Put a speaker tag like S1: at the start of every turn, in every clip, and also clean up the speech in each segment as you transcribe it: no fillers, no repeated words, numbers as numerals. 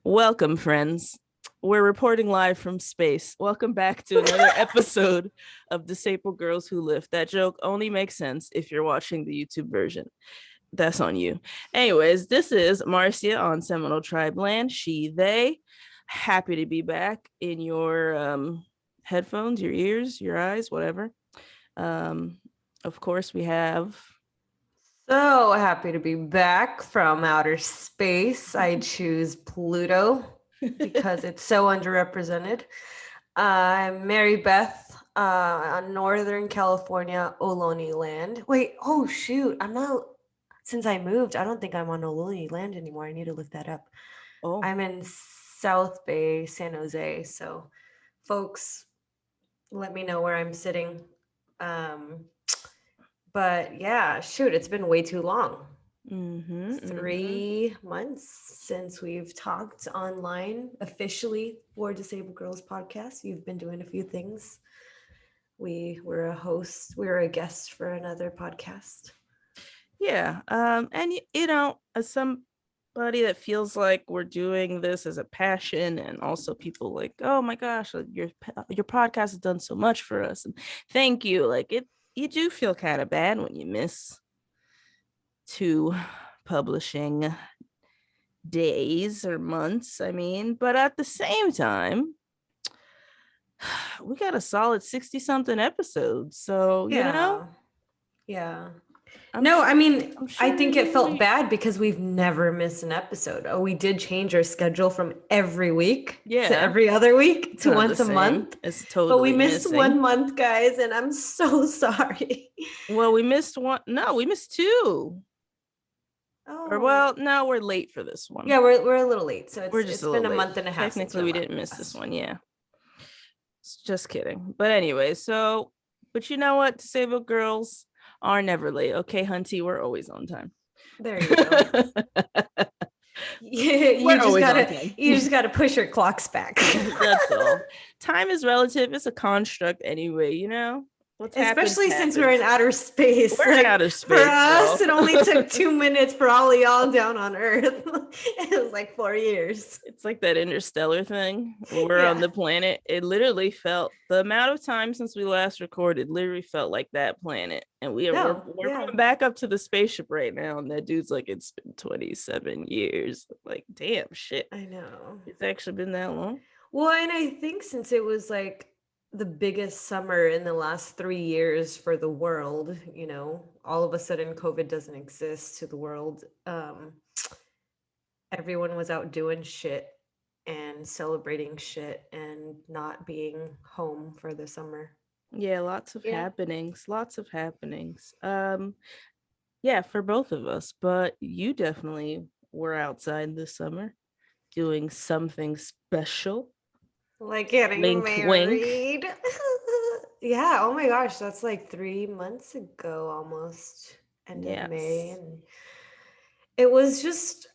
S1: Welcome, friends. We're reporting live from space. Welcome back to another episode of Disabled Girls Who Lift. That joke only makes sense if you're watching the YouTube version. That's on you. Anyways, this is Marcia on Seminole Tribe Land. She, they. Happy to be back in your headphones, your ears, your eyes, whatever. Of course, we have...
S2: So happy to be back from outer space. I choose Pluto because it's so underrepresented. I'm Marybeth on Northern California, Ohlone land. Wait, oh shoot. Since I moved, I don't think I'm on Ohlone land anymore. I need to look that up.
S1: Oh,
S2: I'm in South Bay, San Jose. So folks, let me know where I'm sitting. But yeah, shoot, it's been way too long. 3 months since we've talked online officially for Disabled Girls Podcast. You've been doing a few things. We were a host, we were a guest for another podcast.
S1: Yeah. And as somebody that feels like we're doing this as a passion, and also people like, oh my gosh, your podcast has done so much for us, and thank you. You do feel kind of bad when you miss 2 publishing days or months. But at the same time, we got a solid 60 something episodes. So,
S2: Yeah.
S1: Sure
S2: I think it felt bad because we've never missed an episode. Oh, we did change our schedule from every week to every other week to once a month.
S1: It's totally
S2: but we missed 1 month, guys, and I'm so sorry.
S1: Well, we missed one. No, we missed 2.
S2: Oh.
S1: No, we're late for this one.
S2: Yeah, we're a little late. So it's been a
S1: late.
S2: month and a half.
S1: Technically, we didn't miss this one. Yeah. Just kidding. But anyway, but you know what? Disabled girls are never late. Okay, Hunty, we're always on time.
S2: There you go. you just gotta push your clocks back.
S1: That's all. Time is relative. It's a construct anyway,
S2: Especially since we're in outer space.
S1: We're in outer space.
S2: For us, it only took 2 minutes for all of y'all down on Earth. It was like 4 years.
S1: It's like that interstellar thing. We're on the planet. It literally felt, the amount of time since we last recorded literally felt like that planet. And we're going back up to the spaceship right now. And that dude's like, it's been 27 years. Like, damn shit.
S2: I know.
S1: It's actually been that long.
S2: Well, and I think since it was like the biggest summer in the last 3 years for the world, all of a sudden COVID doesn't exist to the world. Everyone was out doing shit and celebrating shit and not being home for the summer.
S1: Yeah, lots of happenings. Yeah, for both of us, but you definitely were outside this summer doing something special.
S2: Like getting married. Wink. Yeah, oh my gosh, that's like 3 months ago almost. End of May. And it was just,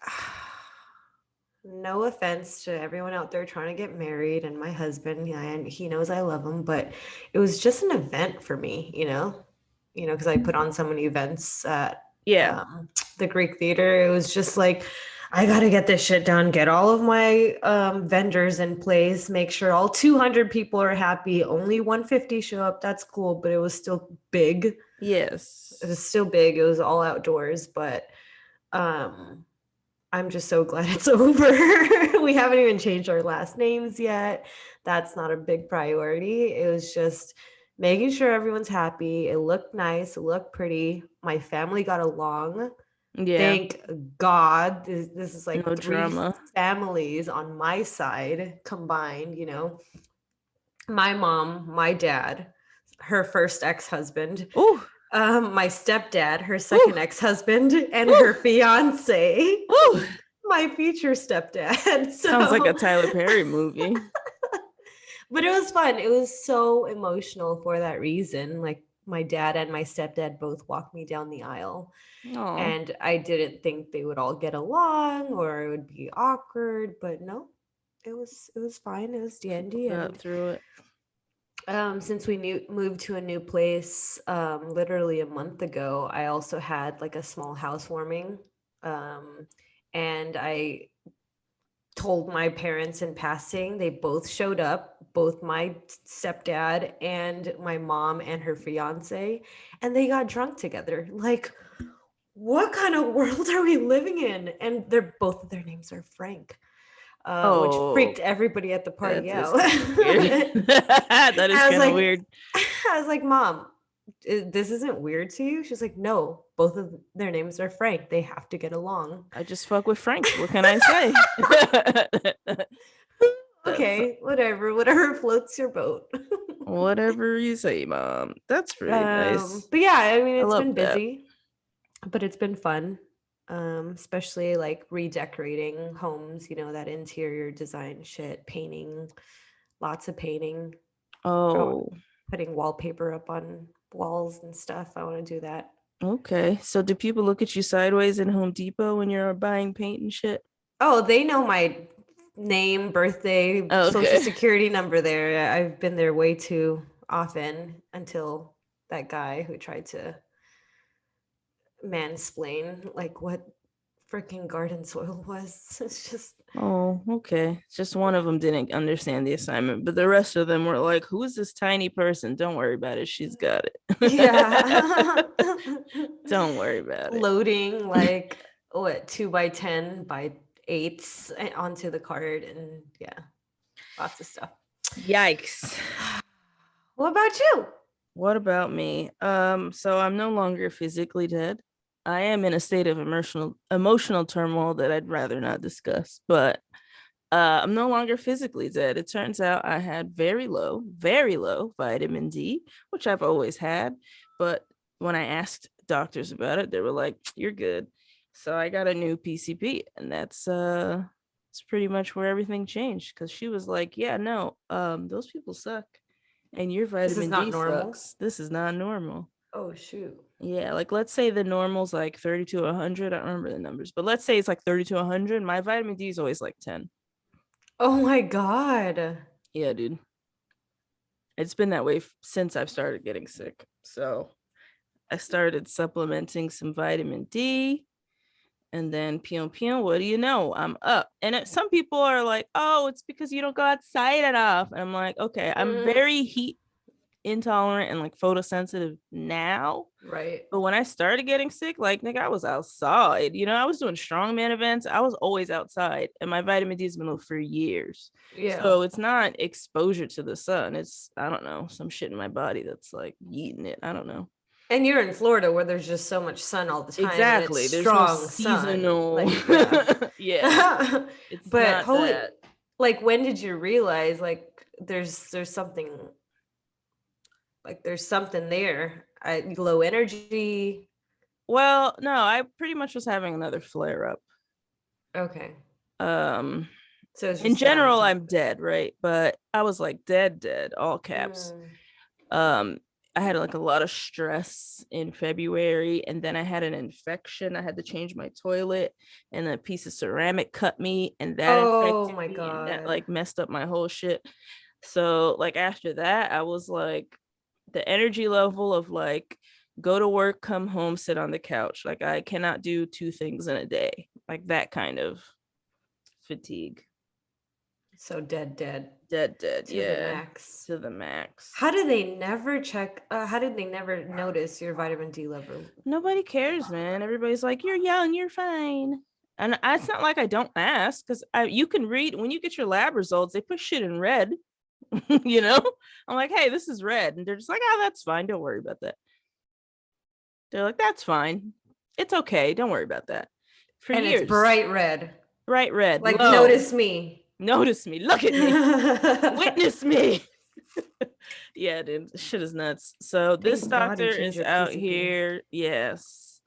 S2: no offense to everyone out there trying to get married and my husband, and he knows I love him, but it was just an event for me, because I put on so many events at the Greek Theater. It was just like, I got to get this shit done, get all of my vendors in place, make sure all 200 people are happy. Only 150 show up. That's cool, but it was still big.
S1: Yes.
S2: It was still big. It was all outdoors, but I'm just so glad it's over. We haven't even changed our last names yet. That's not a big priority. It was just making sure everyone's happy. It looked nice. It looked pretty. My family got along. Yeah. Thank God. This is like 3 drama. Families on my side combined, My mom, my dad, her first ex-husband, my stepdad, her second ex-husband, and her fiance, my future stepdad.
S1: Sounds like a Tyler Perry movie.
S2: But it was fun. It was so emotional for that reason. Like, my dad and my stepdad both walked me down the aisle. Aww. And I didn't think they would all get along or it would be awkward, but no, it was fine. It was dandy.
S1: And through it.
S2: Since we moved to a new place, literally a month ago, I also had like a small housewarming, and I told my parents in passing. They both showed up, both my stepdad and my mom and her fiance, and they got drunk together. Like, what kind of world are we living in? And they're both of their names are Frank, which freaked
S1: Oh,
S2: everybody at the
S1: that
S2: party
S1: is
S2: out.
S1: kind of weird. That is
S2: I was
S1: kind of
S2: like,
S1: weird.
S2: I was like, Mom, this isn't weird to you? She's like, no, both of their names are Frank. They have to get along.
S1: I just fuck with Franks. What can I say? That's
S2: Okay, whatever floats your boat.
S1: whatever you say, Mom. That's pretty nice.
S2: But yeah, I mean,
S1: I
S2: it's
S1: love
S2: been
S1: that.
S2: busy, but it's been fun. Especially like redecorating homes, that interior design shit, painting, lots of painting, oh,
S1: Oh,
S2: putting wallpaper up on walls and stuff. I want to do that.
S1: okay. So do people look at you sideways in Home Depot when you're buying paint and shit?
S2: Oh, they know my name, birthday, social
S1: Okay.
S2: security number there. I've been there way too often until that guy who tried to mansplain like what freaking garden soil was. It's just
S1: Oh, okay. Just one of them didn't understand the assignment, but the rest of them were like, "Who is this tiny person? Don't worry about it. She's got it.
S2: yeah.
S1: Don't worry about it."
S2: Loading like what 2 by 10 by 8s onto the card and yeah, lots of stuff.
S1: Yikes.
S2: What about you?
S1: What about me? So I'm no longer physically dead. I am in a state of emotional turmoil that I'd rather not discuss, but I'm no longer physically dead. It turns out I had very low vitamin D, which I've always had. But when I asked doctors about it, they were like, "You're good." So I got a new PCP, and it's pretty much where everything changed. Because she was like, "Yeah, no, those people suck, and your
S2: This is
S1: vitamin
S2: not
S1: D
S2: normal.
S1: sucks. This is not normal."
S2: Oh shoot.
S1: Yeah, like let's say the normal's like 30 to 100. I don't remember the numbers, but let's say it's like 30 to 100. My vitamin D is always like 10.
S2: Oh my god.
S1: Yeah, dude. It's been that way since I've started getting sick. So I started supplementing some vitamin D, and then pew pew, what do you know? I'm up. And some people are like, "Oh, it's because you don't go outside enough." And I'm like, "Okay, I'm
S2: Mm,
S1: very heat intolerant and like photosensitive now."
S2: right.
S1: But when I started getting sick, like, nigga, I was outside. I was doing strongman events. I was always outside, and my vitamin D has been low for years.
S2: Yeah.
S1: So it's not exposure to the sun. It's, I don't know, some shit in my body that's like eating it. I don't know.
S2: And you're in Florida where there's just so much sun all the time and it's
S1: Exactly. There's no
S2: strong sun.
S1: seasonal.
S2: Like, yeah.
S1: Yeah. It's
S2: But
S1: not
S2: holy,
S1: that.
S2: like when did you realize like there's something there? Low energy.
S1: Well, no, I pretty much was having another flare up.
S2: Okay.
S1: Um,
S2: So it's
S1: in
S2: just down
S1: general,
S2: to
S1: I'm dead, right? But I was like dead, all caps.
S2: mm.
S1: um I had like a lot of stress in February, and then I had an infection. I had to change my toilet, and a piece of ceramic cut me, and that
S2: Oh
S1: infected
S2: my
S1: me, and that
S2: god.
S1: like messed up my whole shit. So like after that, I was like, the energy level of like, go to work, come home, sit on the couch. Like I cannot do two things in a day, like that kind of fatigue.
S2: So dead
S1: Dead,
S2: to the
S1: yeah,
S2: max.
S1: to the max.
S2: How did they never check? How did they never notice your vitamin D level?
S1: Nobody cares, man. Everybody's like, "You're young, you're fine." And it's not like I don't ask, because you can read when you get your lab results, they put shit in red. you know, I'm like, "Hey, this is red," and they're just like, "Oh, that's fine. Don't worry about that." They're like, "That's fine. It's okay. Don't worry about that." For
S2: And it's
S1: years,
S2: bright red.
S1: bright red,
S2: Like,
S1: low.
S2: notice me.
S1: Notice me. Look at me. Witness me. Yeah, dude, shit is nuts. So this
S2: Thank God you
S1: doctor
S2: changed
S1: is
S2: your
S1: out
S2: PCP.
S1: here. Yes,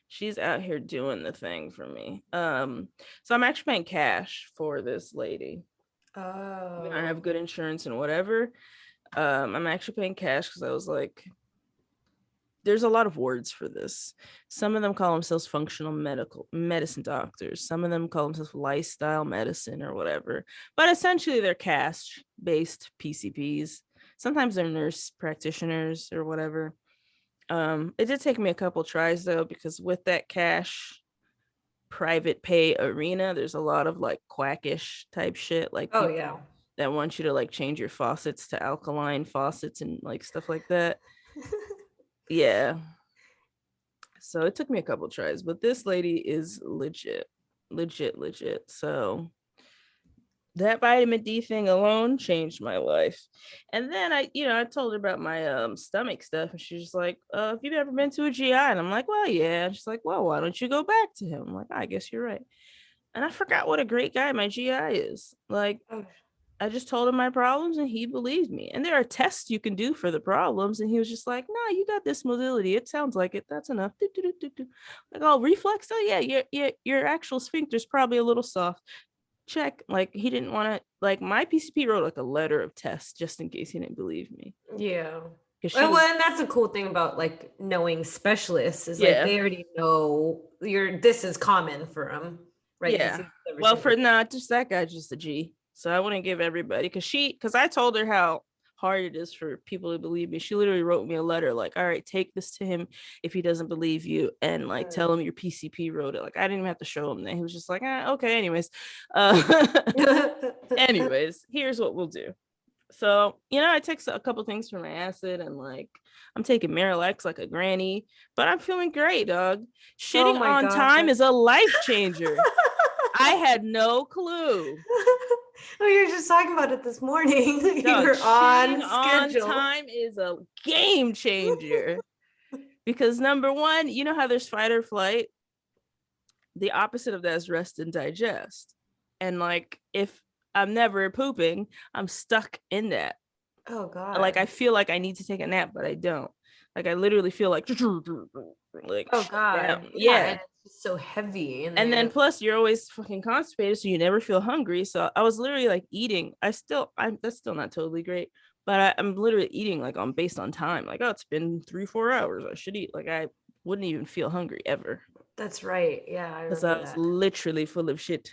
S1: she's out here doing the thing for me. So I'm actually paying cash for this lady. I
S2: Oh.
S1: have good insurance and whatever. I'm actually paying cash because I was like, there's a lot of words for this. Some of them call themselves functional medical medicine doctors. Some of them call themselves lifestyle medicine or whatever. But essentially, they're cash based PCPs. Sometimes they're nurse practitioners or whatever. It did take me a couple tries though, because with that cash, private pay arena, there's a lot of like quackish type shit, like
S2: Oh
S1: people
S2: yeah.
S1: that want you to like change your faucets to alkaline faucets and like stuff like that. Yeah. So it took me a couple tries, but this lady is legit, legit, legit. So that vitamin D thing alone changed my life. And then I told her about my stomach stuff, and she's just like, have you ever been to a GI? And I'm like, well, yeah. And she's like, well, why don't you go back to him? I'm like, I guess you're right. And I forgot what a great guy my GI is. Like,
S2: Oh,
S1: I just told him my problems and he believed me. And there are tests you can do for the problems. And he was just like, no, you got this motility. It sounds like it. That's enough. Do, do, do, do, do. Like, oh, reflex. Oh, yeah, your actual sphincter's probably a little soft. Check. Like, he didn't want to, like, my PCP wrote like a letter of tests just in case he didn't believe me.
S2: yeah.
S1: Because she
S2: Well,
S1: was,
S2: and that's the cool thing about like knowing specialists is like
S1: yeah,
S2: they already know this is common for them, right? Because
S1: yeah.
S2: he's every
S1: Well,
S2: single.
S1: for not just that guy, just a G. So I wouldn't give everybody, because I told her how hard it is for people to believe me. She literally wrote me a letter like, all right, take this to him if he doesn't believe you, and like tell him your PCP wrote it. Like, I didn't even have to show him that. He was just like, okay, anyways. Anyways, here's what we'll do. So, I take a couple things for my acid, and like I'm taking Marilex like a granny, but I'm feeling great, dog.
S2: Oh
S1: Shitting
S2: my
S1: on
S2: gosh.
S1: time is a life changer. I had no clue.
S2: We were just talking about it this morning. You
S1: Dog,
S2: were
S1: shitting
S2: on
S1: on
S2: schedule.
S1: time is a game changer. Because number one, you know how there's fight or flight? The opposite of that is rest and digest. And like, if I'm never pooping, I'm stuck in that.
S2: Oh
S1: Like,
S2: God.
S1: I feel like I need to take a nap, but I don't. Like, I literally feel like
S2: Oh
S1: shut
S2: God.
S1: down.
S2: Yeah,
S1: Yeah.
S2: and it's just so heavy in
S1: And then
S2: there.
S1: plus you're always fucking constipated, so you never feel hungry. So I was literally like eating. I'm that's still not totally great, but I'm literally eating like on based on time. Like, oh, it's been 3-4 hours, I should eat. Like, I wouldn't even feel hungry ever
S2: That's right. Yeah, I
S1: because
S2: remember
S1: I was
S2: that.
S1: literally full of shit.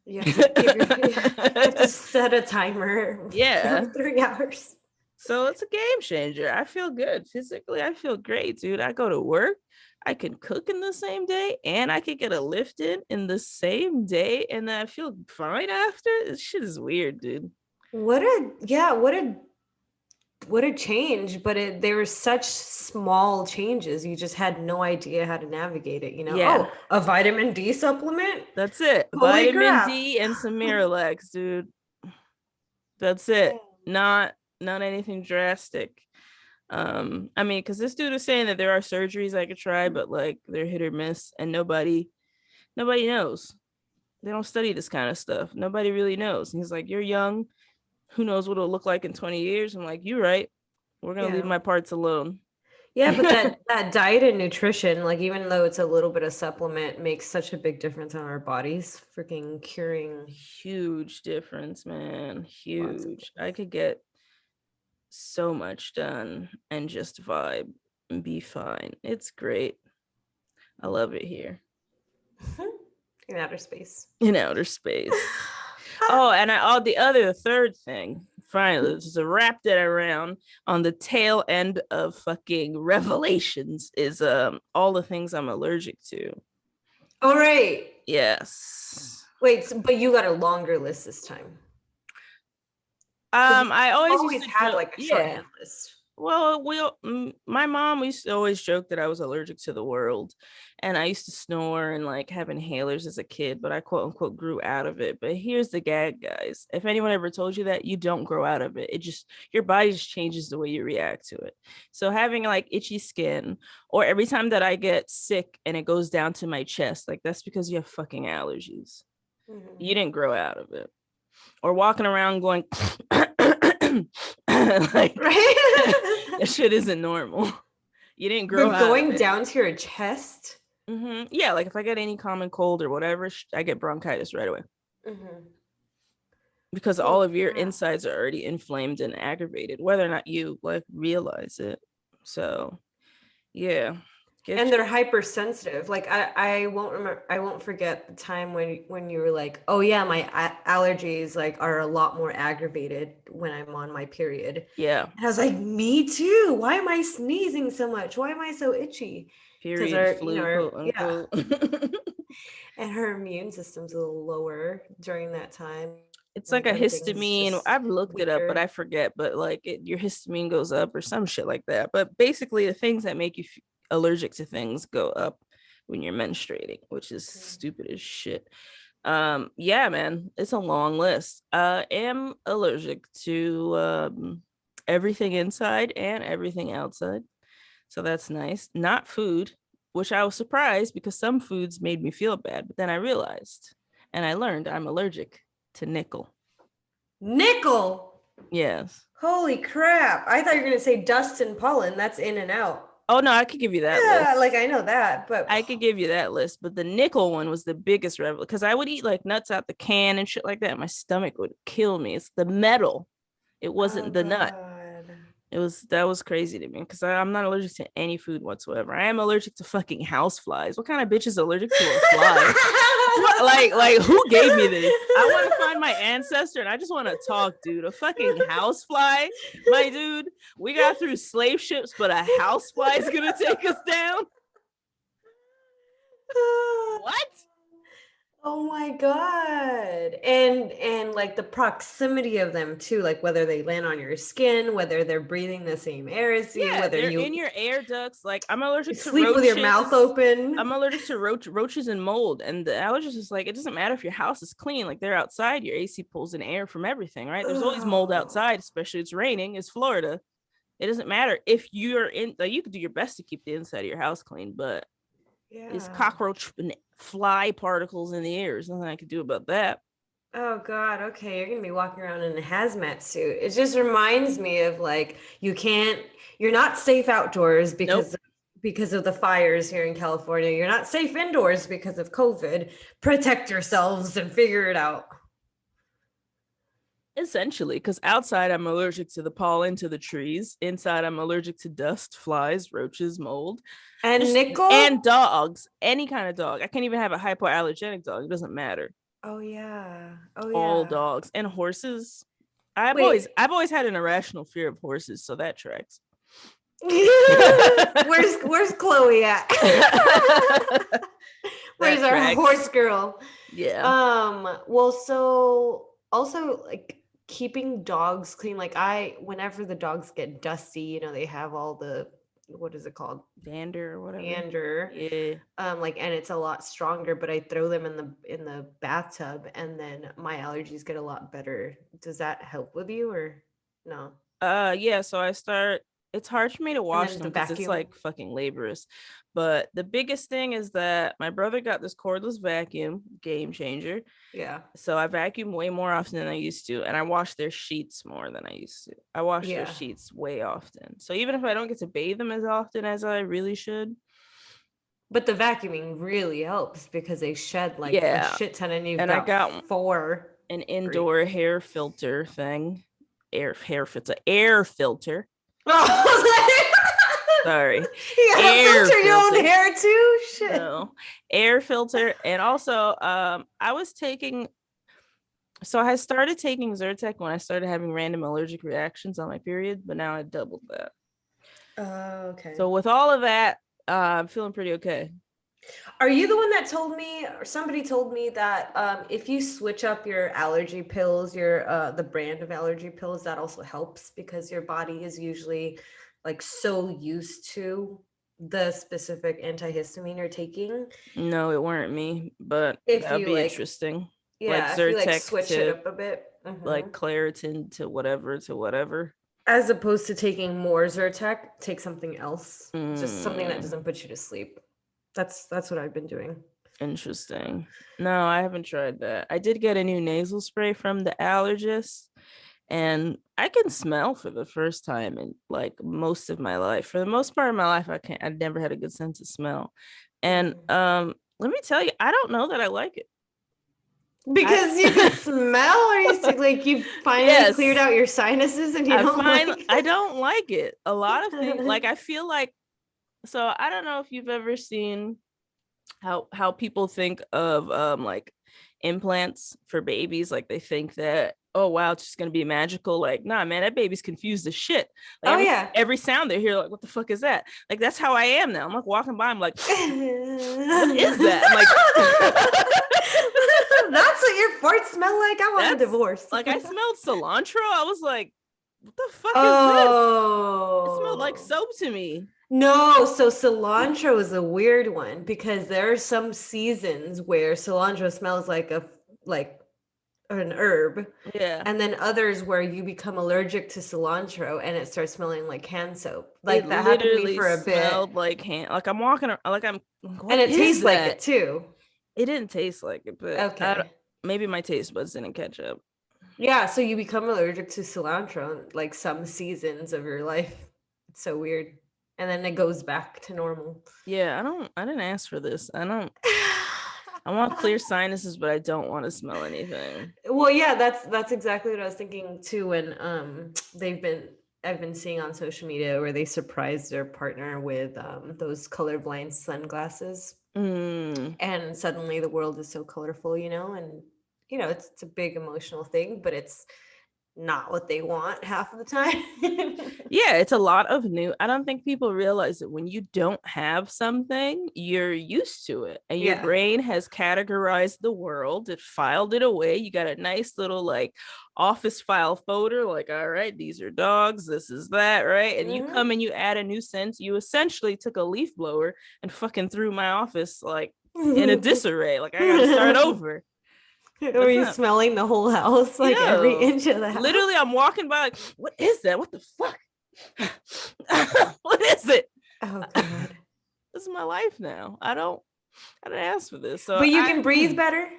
S2: You have to give you have to set a timer
S1: Yeah.
S2: every 3 hours.
S1: So it's a game changer. I feel good physically. I feel great, dude. I go to work. I can cook in the same day, and I can get a lift in the same day, and then I feel fine after. This shit is weird, dude.
S2: What a change, but they were such small changes. You just had no idea how to navigate it,
S1: Yeah,
S2: Oh, a vitamin D supplement?
S1: that's it.
S2: Holy
S1: Vitamin
S2: crap.
S1: D and some Miralax, dude. That's
S2: Yeah.
S1: it. Not anything drastic. I mean, because this dude was saying that there are surgeries I could try, but like they're hit or miss, and nobody knows. They don't study this kind of stuff. Nobody really knows. And he's like, you're young. Who knows what it'll look like in 20 years? I'm like, you're right. We're gonna leave
S2: Yeah.
S1: my parts alone.
S2: Yeah, but that diet and nutrition, like even though it's a little bit of supplement, makes such a big difference on our bodies. Freaking curing
S1: Huge difference, man.
S2: lots of
S1: Huge. I
S2: things.
S1: could get so much done and just vibe and be fine. It's great. I love it here
S2: In outer space.
S1: in outer space. Oh, and the third thing, finally, just to wrap that around on the tail end of fucking revelations is all the things I'm allergic to.
S2: All right.
S1: Yes.
S2: Wait, but you got a longer list this time. Because you
S1: I always used
S2: always
S1: to
S2: had
S1: joke,
S2: like a
S1: yeah.
S2: shorthand list.
S1: Well, my mom used to always joke that I was allergic to the world, and I used to snore and like have inhalers as a kid, but I quote unquote grew out of it. But here's the gag, guys. If anyone ever told you that, you don't grow out of it. It just, your body just changes the way you react to it. So having like itchy skin, or every time that I get sick and it goes down to my chest, like that's because you have fucking allergies.
S2: Mhm.
S1: You didn't grow out of it. Or walking around going like
S2: Right?
S1: that shit isn't normal. You didn't grow
S2: But
S1: out of
S2: going
S1: it.
S2: down to your chest.
S1: Yeah, like if I get any common cold or whatever, I get bronchitis right away
S2: Mhm.
S1: because all
S2: Holy
S1: of your
S2: crap.
S1: insides are already inflamed and aggravated, whether or not you like realize it. So, yeah,
S2: And
S1: get
S2: they're hypersensitive. Like I won't remember. I won't forget the time when you were like, "Oh yeah, my allergies like are a lot more aggravated when I'm on my period."
S1: yeah,
S2: And I was like, "Me too. Why am I sneezing so much? Why am I so itchy?" because
S1: Period.
S2: our,
S1: Flu, quote
S2: yeah,
S1: unquote.
S2: and her immune system's a little lower during that time.
S1: It's like
S2: Like
S1: a
S2: everything's
S1: histamine.
S2: just
S1: I've looked it up, but I
S2: weaker.
S1: forget. But like your histamine goes up or some shit like that. But basically, the things that make you allergic to things go up when you're menstruating, which is stupid as shit. Yeah, man, it's a long list. Am allergic to everything inside and everything outside. So that's nice. Not food, which I was surprised because some foods made me feel bad, but then I realized and I learned I'm allergic to nickel.
S2: Nickel.
S1: Yes.
S2: Holy crap. I thought you were going to say dust and pollen. That's in and out.
S1: Oh no, I could give you that
S2: Yeah, like
S1: list.
S2: I know that, but
S1: I could give you that list, but the nickel one was the biggest rebel because I would eat like nuts out the can and shit like that. My stomach would kill me. It's the metal. It
S2: oh
S1: wasn't the nut.
S2: god.
S1: That was crazy to me because I'm not allergic to any food whatsoever. I am allergic to fucking house flies. What kind of bitch is allergic to a fly? What, like who gave me this? I want to find my ancestor and I just want to talk, dude. A fucking housefly, my dude. We got through slave ships, but a housefly is gonna take us down. What?
S2: Oh my god. And like the proximity of them too, like whether they land on your skin, whether they're breathing the same air as you,
S1: Yeah,
S2: whether
S1: they're
S2: you
S1: in your air ducts. Like I'm allergic to
S2: sleep with your mouth
S1: roaches.
S2: open.
S1: I'm allergic to roaches and mold. And the allergist is like, it doesn't matter if your house is clean. Like they're outside, your AC pulls in air from everything, right? There's always mold
S2: Oh,
S1: outside, especially it's raining. It's Florida. It doesn't matter if you're in. Like, you could do your best to keep the inside of your house clean, but it's
S2: yeah.
S1: cockroach and fly particles in the air. There's nothing I could do about that.
S2: Oh God, okay, you're gonna be walking around in a hazmat suit. It just reminds me of like you're not safe outdoors
S1: Nope.
S2: because of the fires here in California. You're not safe indoors because of COVID. Protect yourselves and figure it out.
S1: Essentially, because outside I'm allergic to the pollen to the trees. Inside I'm allergic to dust, flies, roaches, mold,
S2: And
S1: just
S2: nickel?
S1: and dogs. Any kind of dog. I can't even have a hypoallergenic dog. It doesn't matter.
S2: Oh yeah. Oh
S1: All
S2: yeah.
S1: dogs and horses.
S2: Wait.
S1: I've always had an irrational fear of horses, so that tracks.
S2: Where's Chloe at? Where's
S1: That
S2: our horse
S1: tracks.
S2: girl?
S1: Yeah.
S2: Well, so also like keeping dogs clean. Like whenever the dogs get dusty, they have all the, what is it called?
S1: Dander or whatever.
S2: Dander.
S1: Yeah.
S2: Like, and it's a lot stronger, but I throw them in the bathtub and then my allergies get a lot better. Does that help with you or no?
S1: Yeah, so I start it's hard for me to
S2: And
S1: wash
S2: then
S1: them
S2: the
S1: because it's
S2: vacuum.
S1: like fucking laborious. But the biggest thing is that my brother got this cordless vacuum, game changer.
S2: Yeah.
S1: So I vacuum way more often than I used to, and I wash their sheets more than I used to. I wash their
S2: Yeah.
S1: sheets way often. So even if I don't get to bathe them as often as I really should,
S2: But the vacuuming really helps because they shed like a
S1: yeah.
S2: shit ton and you've
S1: And I
S2: got
S1: got
S2: four.
S1: an
S2: Three.
S1: indoor hair filter thing. Air filter.
S2: Oh,
S1: Sorry.
S2: you gotta
S1: Air
S2: filter your own
S1: filter.
S2: hair too? Shit.
S1: No. Air filter. And also I was taking so I started taking Zyrtec when I started having random allergic reactions on my period, but now I doubled that.
S2: Okay.
S1: So with all of that, I'm feeling pretty okay.
S2: Are you the one that told me, or somebody told me that if you switch up your allergy pills, your the brand of allergy pills, that also helps because your body is usually like so used to the specific antihistamine you're taking.
S1: No, it weren't me, but
S2: If
S1: that would
S2: you
S1: be
S2: like,
S1: interesting. Like
S2: yeah, if you like
S1: Zyrtec
S2: switch it
S1: to
S2: up a bit.
S1: like Claritin to whatever to whatever.
S2: As opposed to taking more Zyrtec, take something else, just something that
S1: Mm,
S2: doesn't put you to sleep. That's what I've been doing.
S1: interesting. No, I haven't tried that. I did get a new nasal spray from the allergist, and I can smell for the first time in like most of my life. For the most part of my life, I never had a good sense of smell. And
S2: Mm.
S1: let me tell you, I don't know that I like it.
S2: Because you
S1: I
S2: could smell, or you finally cleared
S1: yes,
S2: out your sinuses and you don't like
S1: I
S2: it?
S1: don't like it. A lot of things like I feel like so I don't know if you've ever seen how people think of like implants for babies. Like they think that, oh wow, it's just gonna be magical. Like, nah, man, that baby's confused as shit. Like
S2: Oh yeah.
S1: every sound they hear, like, what the fuck is that? Like that's how I am now. I'm like walking by, I'm like, what is that? I'm like,
S2: that's what your farts smell like. I want a divorce.
S1: Like I smelled cilantro. I was like, what the fuck is this? It smelled like soap to me.
S2: No, so cilantro is a weird one because there are some seasons where cilantro smells like an herb.
S1: Yeah.
S2: And then others where you become allergic to cilantro and it starts smelling like hand soap. Like that happened to me for a bit.
S1: Like hand, like I'm walking, like I'm,
S2: and it tastes like it too.
S1: It didn't taste like it, but
S2: okay.
S1: Maybe my taste buds didn't catch up.
S2: Yeah, so you become allergic to cilantro in like some seasons of your life. It's so weird. And then it goes back to normal.
S1: Yeah, I didn't ask for this. I want clear sinuses, but I don't want to smell anything.
S2: Well, yeah, that's exactly what I was thinking too when I've been seeing on social media where they surprised their partner with those colorblind sunglasses. And suddenly the world is so colorful, you know, and you know, it's a big emotional thing, but it's not what they want half of the time.
S1: Yeah, it's a lot of new. I don't think people realize that when you don't have something, you're used to it, and your brain has categorized the world. It filed it away. You got a nice little like office file folder, like, all right, these are dogs, this is that, right? And you come and you add a new sense. You essentially took a leaf blower and fucking threw my office like in a disarray. Like I gotta start over.
S2: Were you smelling the whole house, like every inch of the house?
S1: Literally, I'm walking by like, what is that? What the fuck? What is it?
S2: Oh god.
S1: This is my life now. I didn't ask for this. So
S2: but you can breathe better?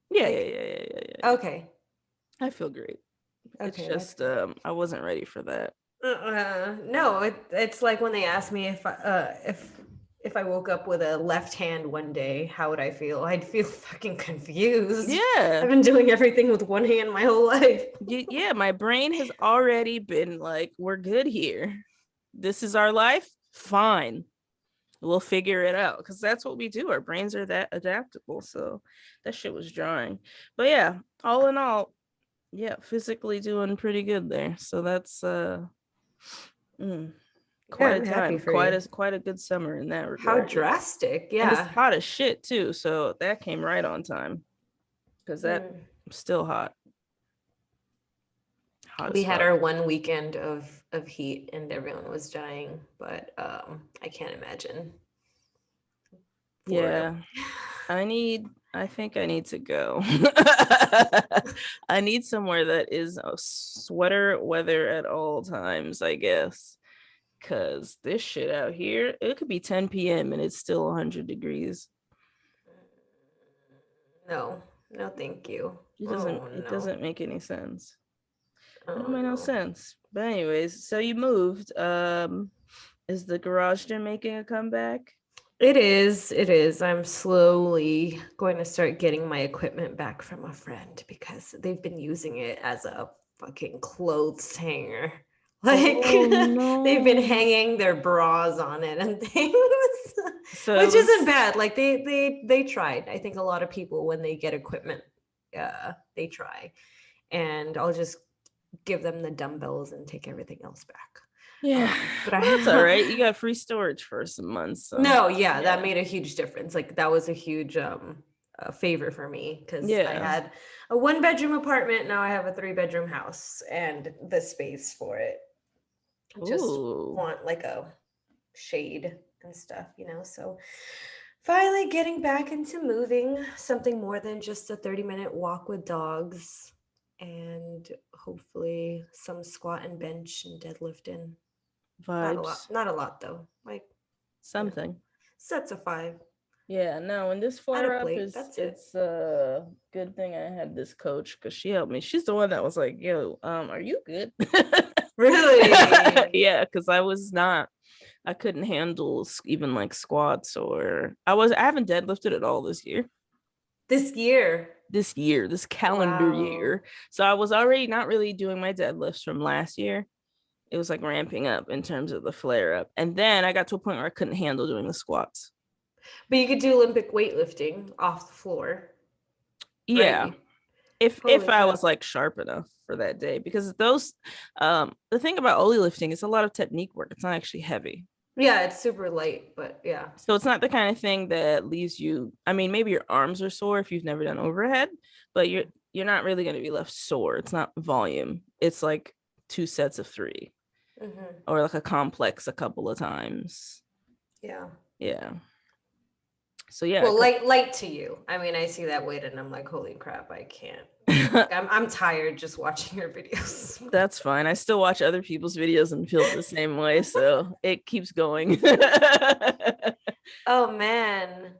S1: Yeah.
S2: Okay.
S1: I feel great.
S2: Okay,
S1: it's just I wasn't ready for that.
S2: No, it's like when they asked me if I woke up with a left hand one day, how would I feel? I'd feel fucking confused.
S1: Yeah.
S2: I've been doing everything with one hand my whole life.
S1: Yeah, my brain has already been like, we're good here. This is our life. Fine. We'll figure it out, because that's what we do. Our brains are that adaptable. So that shit was jarring. But yeah, all in all, yeah, physically doing pretty good there. So that's quite a time, quite a good summer in that regard.
S2: How drastic. Yeah,
S1: and it's hot as shit too, so that came right on time, because that still hot
S2: we had our one weekend of heat and everyone was dying, but I can't imagine.
S1: Yeah. I think I need to go. I need somewhere that is a sweater weather at all times, I guess, because this shit out here, it could be 10 p.m. and it's still 100 degrees.
S2: No, thank you.
S1: It doesn't make any sense. It made no sense. But anyways, so you moved. Is the garage gym making a comeback?
S2: It is. I'm slowly going to start getting my equipment back from a friend because they've been using it as a fucking clothes hanger. Like no. They've been hanging their bras on it and things, which isn't bad. Like they tried. I think a lot of people, when they get equipment, they try, and I'll just give them the dumbbells and take everything else back.
S1: Yeah, but that's all right. You got free storage for some months. So.
S2: No, yeah, that made a huge difference. Like that was a huge favor for me, because I had a 1-bedroom apartment. Now I have a 3-bedroom house and the space for it. Just want like a shade and stuff, you know. So finally getting back into moving, something more than just a 30-minute walk with dogs, and hopefully some squat and bench and deadlifting.
S1: Vibes.
S2: Not a lot though. Like
S1: something.
S2: Sets of 5.
S1: Yeah, no, and this flare up it's a good thing I had this coach, because she helped me. She's the one that was like, yo, are you good?
S2: Really?
S1: Yeah, because I couldn't handle even like squats, or I haven't deadlifted at all this year. This calendar year. So I was already not really doing my deadlifts from last year. It was like ramping up in terms of the flare up. And then I got to a point where I couldn't handle doing the squats.
S2: But you could do Olympic weightlifting off the floor.
S1: Yeah.
S2: right?
S1: If
S2: Holy
S1: I
S2: crap.
S1: was like sharp enough for that day, because those the thing about Oli lifting, it's a lot of technique work. It's not actually heavy.
S2: Yeah, it's super light, but yeah.
S1: So it's not the kind of thing that leaves you, I mean, maybe your arms are sore if you've never done overhead, but you're not really going to be left sore. It's not volume. It's like 2 sets of 3
S2: Hmm.
S1: or like a complex a couple of times.
S2: Yeah.
S1: Yeah. So yeah,
S2: Well, light to you. I mean, I see that weight and I'm like, holy crap, I can't. Like, I'm tired just watching your videos.
S1: that's fine. I still watch other people's videos and feel the same way, so it keeps going.
S2: Oh man.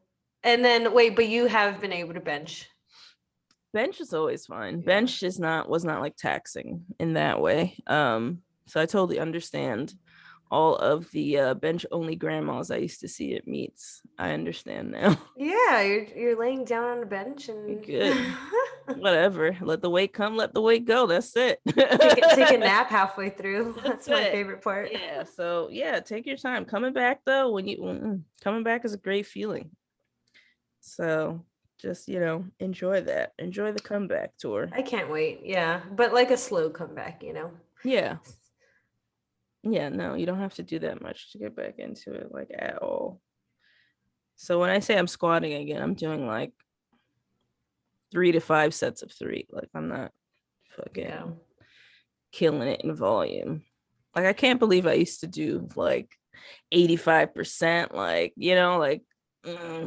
S2: And then wait, but you have been able to bench.
S1: Bench is always fine.
S2: Yeah.
S1: Bench is not was not like taxing in that way. So I totally understand all of the bench only grandmas I used to see at meets. I understand now.
S2: Yeah, you're laying down on a bench
S1: You're
S2: and
S1: good. Whatever. Let the weight come, let the weight go. That's it.
S2: take a nap halfway through.
S1: That's
S2: That's my
S1: it.
S2: favorite part.
S1: Yeah. So yeah, take your time. Coming back though, when you coming back is a great feeling. So just enjoy that. Enjoy the comeback tour.
S2: I can't wait. Yeah, but like a slow comeback, you know.
S1: Yeah. Yeah, no, you don't have to do that much to get back into it, like at all. So when I say I'm squatting again, I'm doing like 3 to 5 sets of 3. Like I'm not
S2: Yeah.
S1: fucking killing it in volume. Like I can't believe I used to do like 85%, like,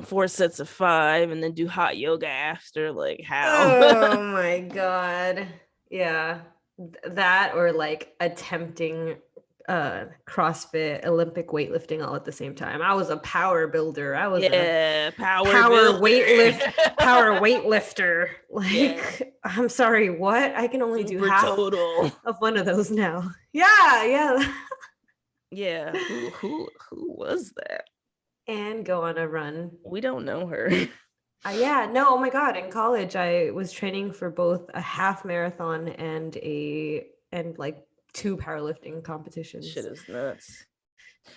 S1: 4 sets of 5 and then do hot yoga after. Like how?
S2: Oh my God. Yeah. That or like attempting CrossFit, Olympic weightlifting all at the same time. I was a power builder. I was a
S1: Yeah, power builder.
S2: power weightlifter.
S1: Yeah,
S2: Like, I'm sorry, what? I can only do
S1: super
S2: half
S1: total.
S2: of one of those now. Yeah, yeah.
S1: Yeah, who was that?
S2: And go on a run.
S1: We don't know her.
S2: Yeah, no, oh my God. In college, I was training for both a half marathon and like 2 powerlifting
S1: Shit
S2: competitions.
S1: is nuts.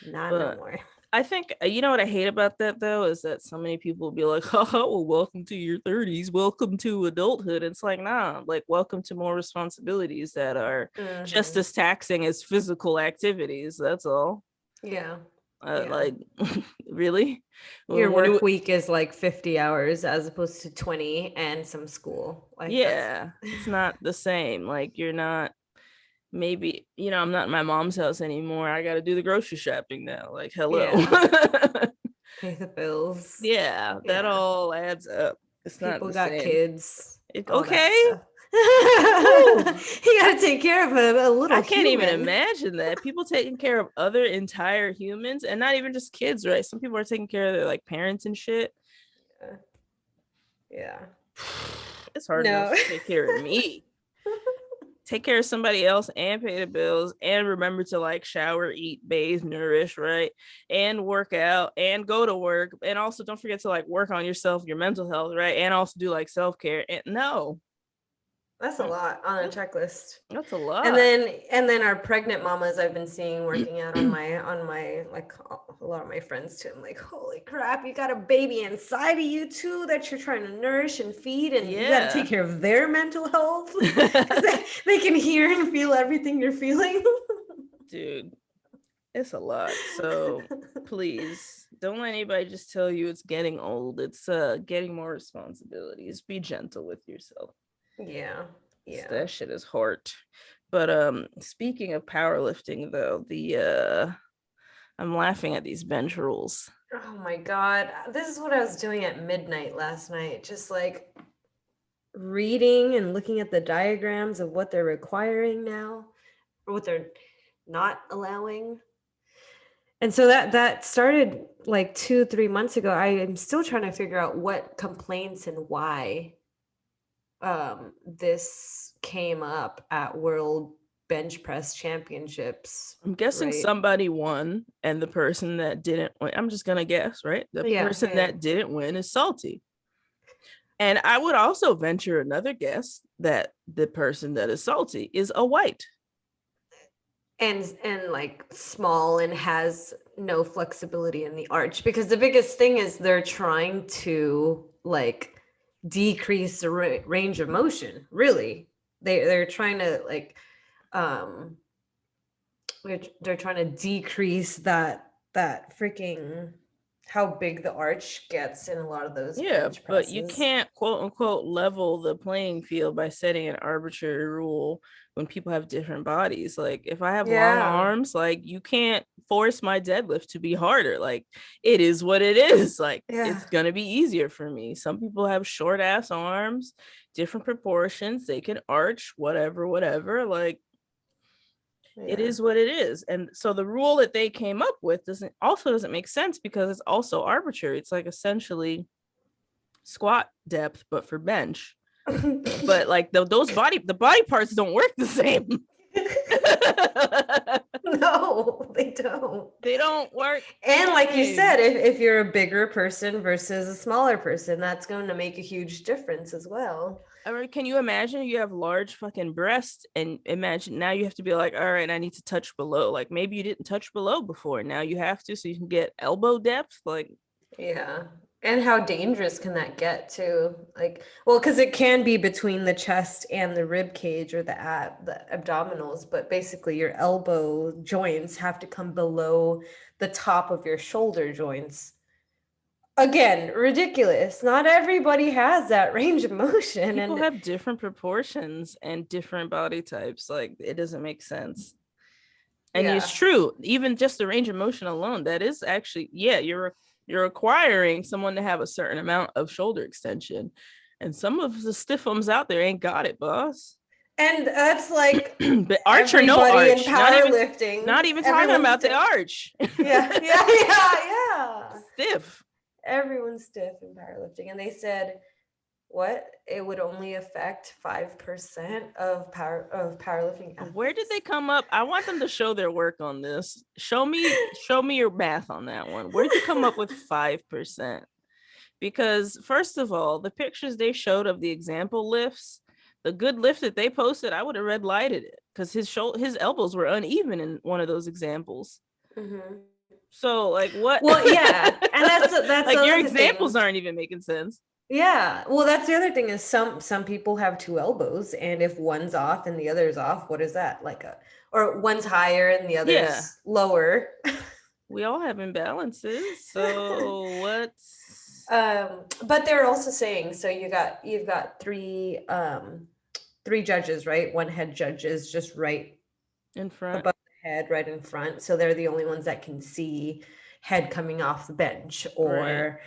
S2: Not no
S1: But
S2: more.
S1: I think you know what I hate about that though is that so many people will be like, "Oh, well, welcome to your 30s, welcome to adulthood." It's like, nah, like welcome to more responsibilities that are just
S2: Hmm.
S1: as taxing as physical activities. That's all.
S2: Yeah. Yeah.
S1: Like, really?
S2: Your
S1: When
S2: work
S1: it,
S2: week is like 50 hours as opposed to 20 and some school. Like that's
S1: yeah, it's not the same. Like, you're not. Maybe I'm not in my mom's house anymore. I got to do the grocery shopping now. Like, hello.
S2: yeah. Pay the bills.
S1: Yeah, that
S2: Yeah.
S1: all adds up. It's not
S2: People
S1: the
S2: got
S1: same.
S2: kids, all that
S1: Okay.
S2: stuff.
S1: Ooh,
S2: You got to take care of a little
S1: I can't even
S2: human.
S1: imagine that. People taking care of other entire humans and not even just kids, right? Some people are taking care of their like parents and shit.
S2: Yeah. Yeah.
S1: It's hard enough
S2: No.
S1: to take care of me. Take care of somebody else and pay the bills and remember to like shower, eat, bathe, nourish, right? And work out and go to work. And also don't forget to like work on yourself, your mental health, right? And also do like self-care. And no,
S2: That's a lot on a checklist.
S1: that's a
S2: And
S1: lot.
S2: then our pregnant mamas I've been seeing working out on my like a lot of my friends too. I'm like, holy crap, you got a baby inside of you too that you're trying to nourish and feed, and you got to take
S1: Yeah.
S2: care of their mental health because they can hear and feel everything you're feeling.
S1: Dude, it's a lot. So please don't let anybody just tell you it's getting old. It's getting more responsibilities. Be gentle with yourself.
S2: Yeah, yeah.
S1: That shit is hard. But speaking of powerlifting though, the I'm laughing at these bench rules.
S2: Oh my God, this is what I was doing at midnight last night, just like reading and looking at the diagrams of what they're requiring now or what they're not allowing. And so that started like 2 3 months ago. I am still trying to figure out what complaints and why this came up at World Bench Press Championships,
S1: I'm guessing
S2: right?
S1: somebody won, and the person that didn't win, I'm just gonna guess, right? The
S2: Yeah,
S1: person
S2: yeah.
S1: that didn't win is salty. And I would also venture another guess that the person that is salty is a white.
S2: And like small and has no flexibility in the arch, because the biggest thing is they're trying to like decrease the range of motion. Really, they're trying to like um they're trying to decrease that freaking how big the arch gets in a lot of those
S1: Yeah,
S2: bench
S1: but you
S2: presses.
S1: can't quote unquote level the playing field by setting an arbitrary rule when people have different bodies. Like if I have long
S2: Yeah.
S1: arms, like you can't force my deadlift to be harder. Like it is what it is. Like
S2: Yeah.
S1: it's gonna be easier for me. Some people have short ass arms, different proportions, they can arch, whatever. Like it
S2: Yeah.
S1: is what it is. And so the rule that they came up with doesn't make sense because it's also arbitrary. It's like essentially squat depth but for bench, but like the body parts don't work the same.
S2: No, they don't.
S1: They don't work.
S2: And like you said, if you're a bigger person versus a smaller person, that's going to make a huge difference as well.
S1: I mean, can you imagine you have large fucking breasts and imagine now you have to be like, all right, I need to touch below. Like maybe you didn't touch below before. Now you have to so you can get elbow depth. Like
S2: Yeah. And how dangerous can that get too? Like, well, because it can be between the chest and the rib cage or the abdominals, but basically your elbow joints have to come below the top of your shoulder joints. Again, ridiculous. Not everybody has that range of motion.
S1: people
S2: And
S1: have different proportions and different body types. Like it doesn't make sense. And
S2: yeah.
S1: it's true, even just the range of motion alone, that is actually, yeah, you're requiring someone to have a certain amount of shoulder extension. And some of the stiff ones out there ain't got it, boss.
S2: And that's like
S1: But arch or no
S2: everybody in
S1: arch,
S2: powerlifting.
S1: not even talking about the arch.
S2: Yeah.
S1: Stiff.
S2: Everyone's stiff in powerlifting. And they said what it would only affect 5% of powerlifting athletes.
S1: Where did they come up? I want them to show their work on this. Show me your math on that one. Where'd you come up with 5%? Because first of all, the pictures they showed of the example lifts, the good lift that they posted, I would have red lighted it because his elbows were uneven in one of those examples.
S2: Mm-hmm.
S1: So like what?
S2: Well, yeah, and that's
S1: like your examples aren't even making sense.
S2: Yeah, well, that's the other thing is some people have two elbows, and if one's off and the other's off, what is that like or one's higher and the other's lower?
S1: We all have imbalances, so what's
S2: but they're also saying so you've got three judges, right? One head judge is just right
S1: in front
S2: above the head, right in front, so they're the only ones that can see head coming off the bench or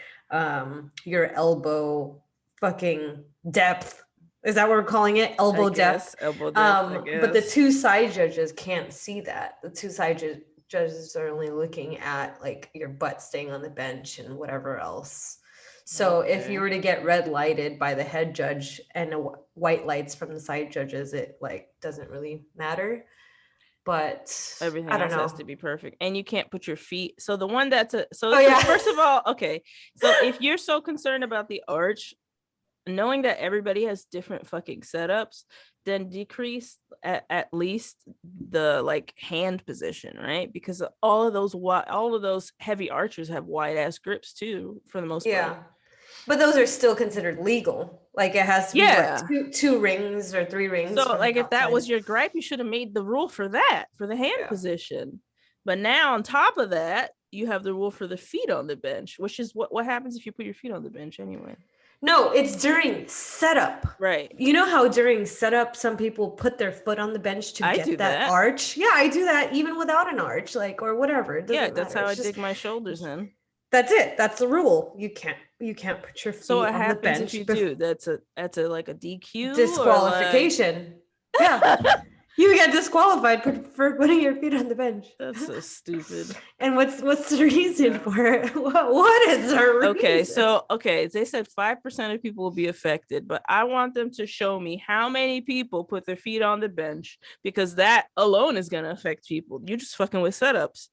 S2: your elbow fucking depth. Is that what we're calling it? Elbow depth.
S1: Elbow depth,
S2: but the two side judges can't see that. The two side judges are only looking at like your butt staying on the bench and whatever else. So if you were to get red lighted by the head judge and white lights from the side judges, it like doesn't really matter. But
S1: everything
S2: I don't
S1: else
S2: know.
S1: has to be perfect, and you can't put your feet. So the one that's first of all, okay. So if you're so concerned about the arch, knowing that everybody has different fucking setups, then decrease at least the like hand position, right? Because all of those heavy archers have wide ass grips too, for the most part.
S2: But those are still considered legal. Like it has to be what, two rings or 3 rings.
S1: So like if that was your gripe, you should have made the rule for that, for the hand position. But now on top of that, you have the rule for the feet on the bench, which is what happens if you put your feet on the bench anyway.
S2: No, it's during setup.
S1: Right.
S2: You know how during setup, some people put their foot on the bench to get that arch? Yeah, I do that even without an arch, like, or whatever.
S1: Yeah, that's how I dig my shoulders in.
S2: That's it. That's the rule. You can't put your feet on the bench.
S1: If you do? That's a like a DQ?
S2: Disqualification. Yeah. You get disqualified for putting your feet on the bench.
S1: That's so stupid.
S2: And what's the reason for it? What is the reason?
S1: Okay, they said 5% of people will be affected, but I want them to show me how many people put their feet on the bench, because that alone is going to affect people. You're just fucking with setups.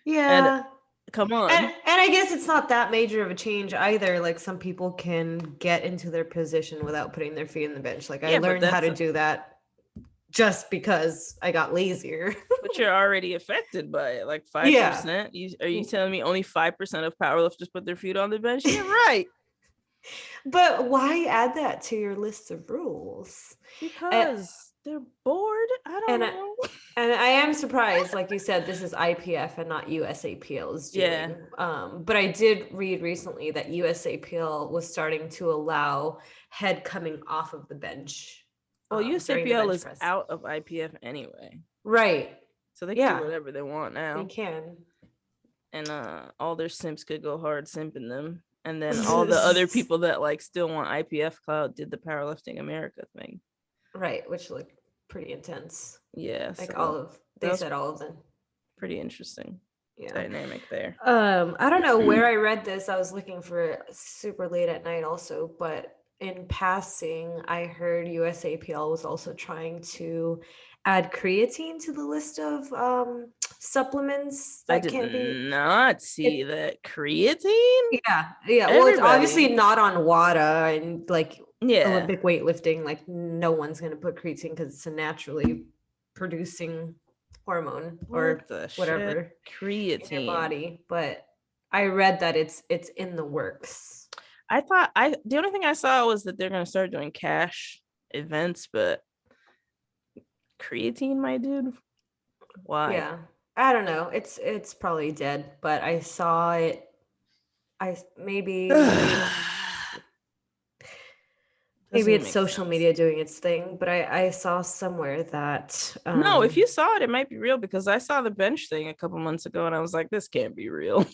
S2: Yeah.
S1: And come on.
S2: And I guess it's not that major of a change either. Like some people can get into their position without putting their feet on the bench. Like I learned how to do that just because I got lazier.
S1: But you're already affected by it, like 5%. Are you telling me only 5% of powerlifters put their feet on the bench? Yeah, right.
S2: But why add that to your list of rules? And,
S1: Because they're bored. I don't
S2: and,
S1: know.
S2: and I am surprised, like you said, this is IPF and not USAPL is
S1: Yeah.
S2: doing. But I did read recently that USAPL was starting to allow head coming off of the bench
S1: Well,
S2: during the
S1: USAPL
S2: bench
S1: is
S2: press.
S1: out of IPF anyway.
S2: Right.
S1: So they can do
S2: Yeah,
S1: whatever they want
S2: they
S1: now.
S2: can.
S1: And all their simps could go hard simping them. And then all the other people that like still want IPF clout did the Powerlifting America thing.
S2: Right, which looked pretty intense.
S1: Yeah.
S2: Like
S1: So
S2: they said all of them.
S1: pretty interesting
S2: Yeah.
S1: dynamic there.
S2: I don't know where I read this. I was looking for it super late at night also, but in passing, I heard USAPL was also trying to add creatine to the list of supplements
S1: I
S2: that
S1: did
S2: can be.
S1: not see that creatine.
S2: Yeah. Well, it's obviously
S1: Everybody.
S2: not on WADA and like
S1: Yeah.
S2: Olympic weightlifting. Like no one's gonna put creatine because it's a naturally producing hormone or
S1: What the
S2: whatever
S1: shit?
S2: in your
S1: Creatine.
S2: body. But I read that it's in the works.
S1: I thought the only thing I saw was that they're gonna start doing cash events, but creatine, my dude. Why?
S2: Yeah. I don't know. It's probably dead, but I saw it. I maybe
S1: Doesn't
S2: it's
S1: make
S2: social
S1: sense.
S2: media doing its thing, but I saw somewhere that
S1: No, if you saw it, it might be real because I saw the bench thing a couple months ago and I was like, this can't be real.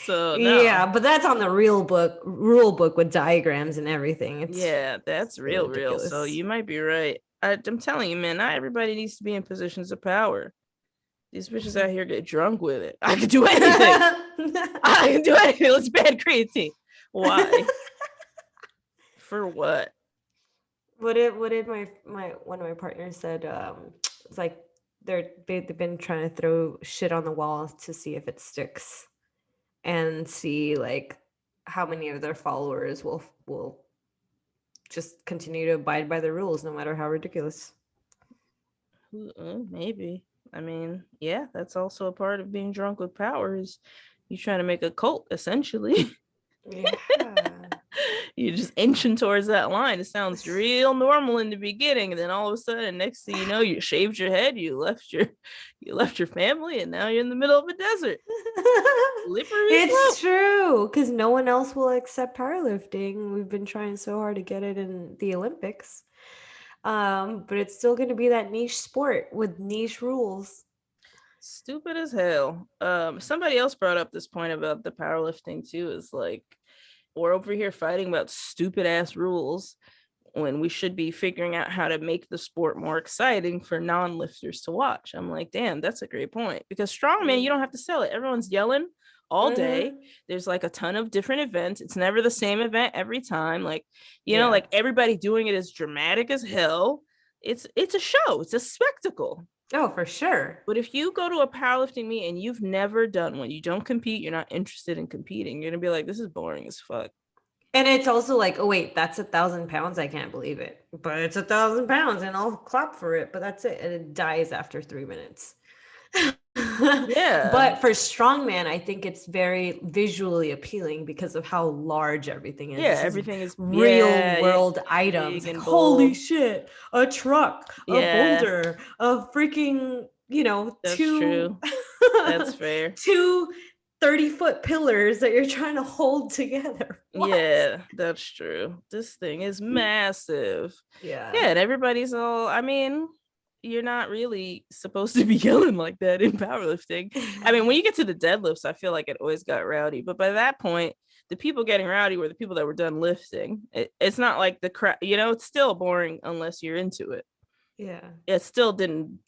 S1: So
S2: yeah,
S1: no.
S2: but that's on the rule book with diagrams and everything. It's
S1: Yeah, that's
S2: really
S1: real. So
S2: ridiculous.
S1: you might be right. I'm telling you, man, not everybody needs to be in positions of power. These bitches out here get drunk with it. I can do anything. I can do anything. Let's ban creatine. Why? For what?
S2: What did my one of my partners said? It's like they've been trying to throw shit on the wall to see if it sticks and see like how many of their followers will just continue to abide by the rules no matter how ridiculous.
S1: Maybe. I mean, yeah, that's also a part of being drunk with power is you trying to make a cult essentially.
S2: Yeah.
S1: You're just inching towards that line. It sounds real normal in the beginning, and then all of a sudden, next thing you know, you shaved your head, you left your family, and now you're in the middle of a desert. Slippery
S2: It's
S1: slope.
S2: true because no one else will accept powerlifting. We've been trying so hard to get it in the Olympics. But it's still going to be that niche sport with niche rules.
S1: Stupid as hell. Somebody else brought up this point about the powerlifting too. Is like we're over here fighting about stupid ass rules when we should be figuring out how to make the sport more exciting for non-lifters to watch. I'm like, damn, that's a great point. Because strongman, you don't have to sell it. Everyone's yelling all day.
S2: Mm-hmm.
S1: There's like a ton of different events. It's never the same event every time. Like,
S2: Yeah.
S1: like everybody doing it is dramatic as hell. It's a show, it's a spectacle.
S2: Oh, for sure.
S1: But if you go to a powerlifting meet and you've never done one, you don't compete, you're not interested in competing, you're gonna be like, this is boring as fuck.
S2: And it's also like, oh wait, that's 1,000 pounds. I can't believe it. But it's 1,000 pounds, and I'll clap for it. But that's it, and it dies after 3 minutes.
S1: Yeah.
S2: But for strongman, I think it's very visually appealing because of how large everything is.
S1: Yeah,
S2: This is
S1: everything is
S2: real world items.
S1: big
S2: Like,
S1: and
S2: holy
S1: bold.
S2: shit, a truck, a
S1: Yeah,
S2: boulder, a freaking,
S1: that's true. That's fair.
S2: two 30-foot pillars that you're trying to hold together. What?
S1: Yeah, that's true. This thing is massive.
S2: Yeah.
S1: Yeah, and everybody's all, I mean, you're not really supposed to be yelling like that in powerlifting. I mean, when you get to the deadlifts, I feel like it always got rowdy. But by that point, the people getting rowdy were the people that were done lifting. It's not like the crowd, it's still boring unless you're into it.
S2: Yeah.
S1: It still didn't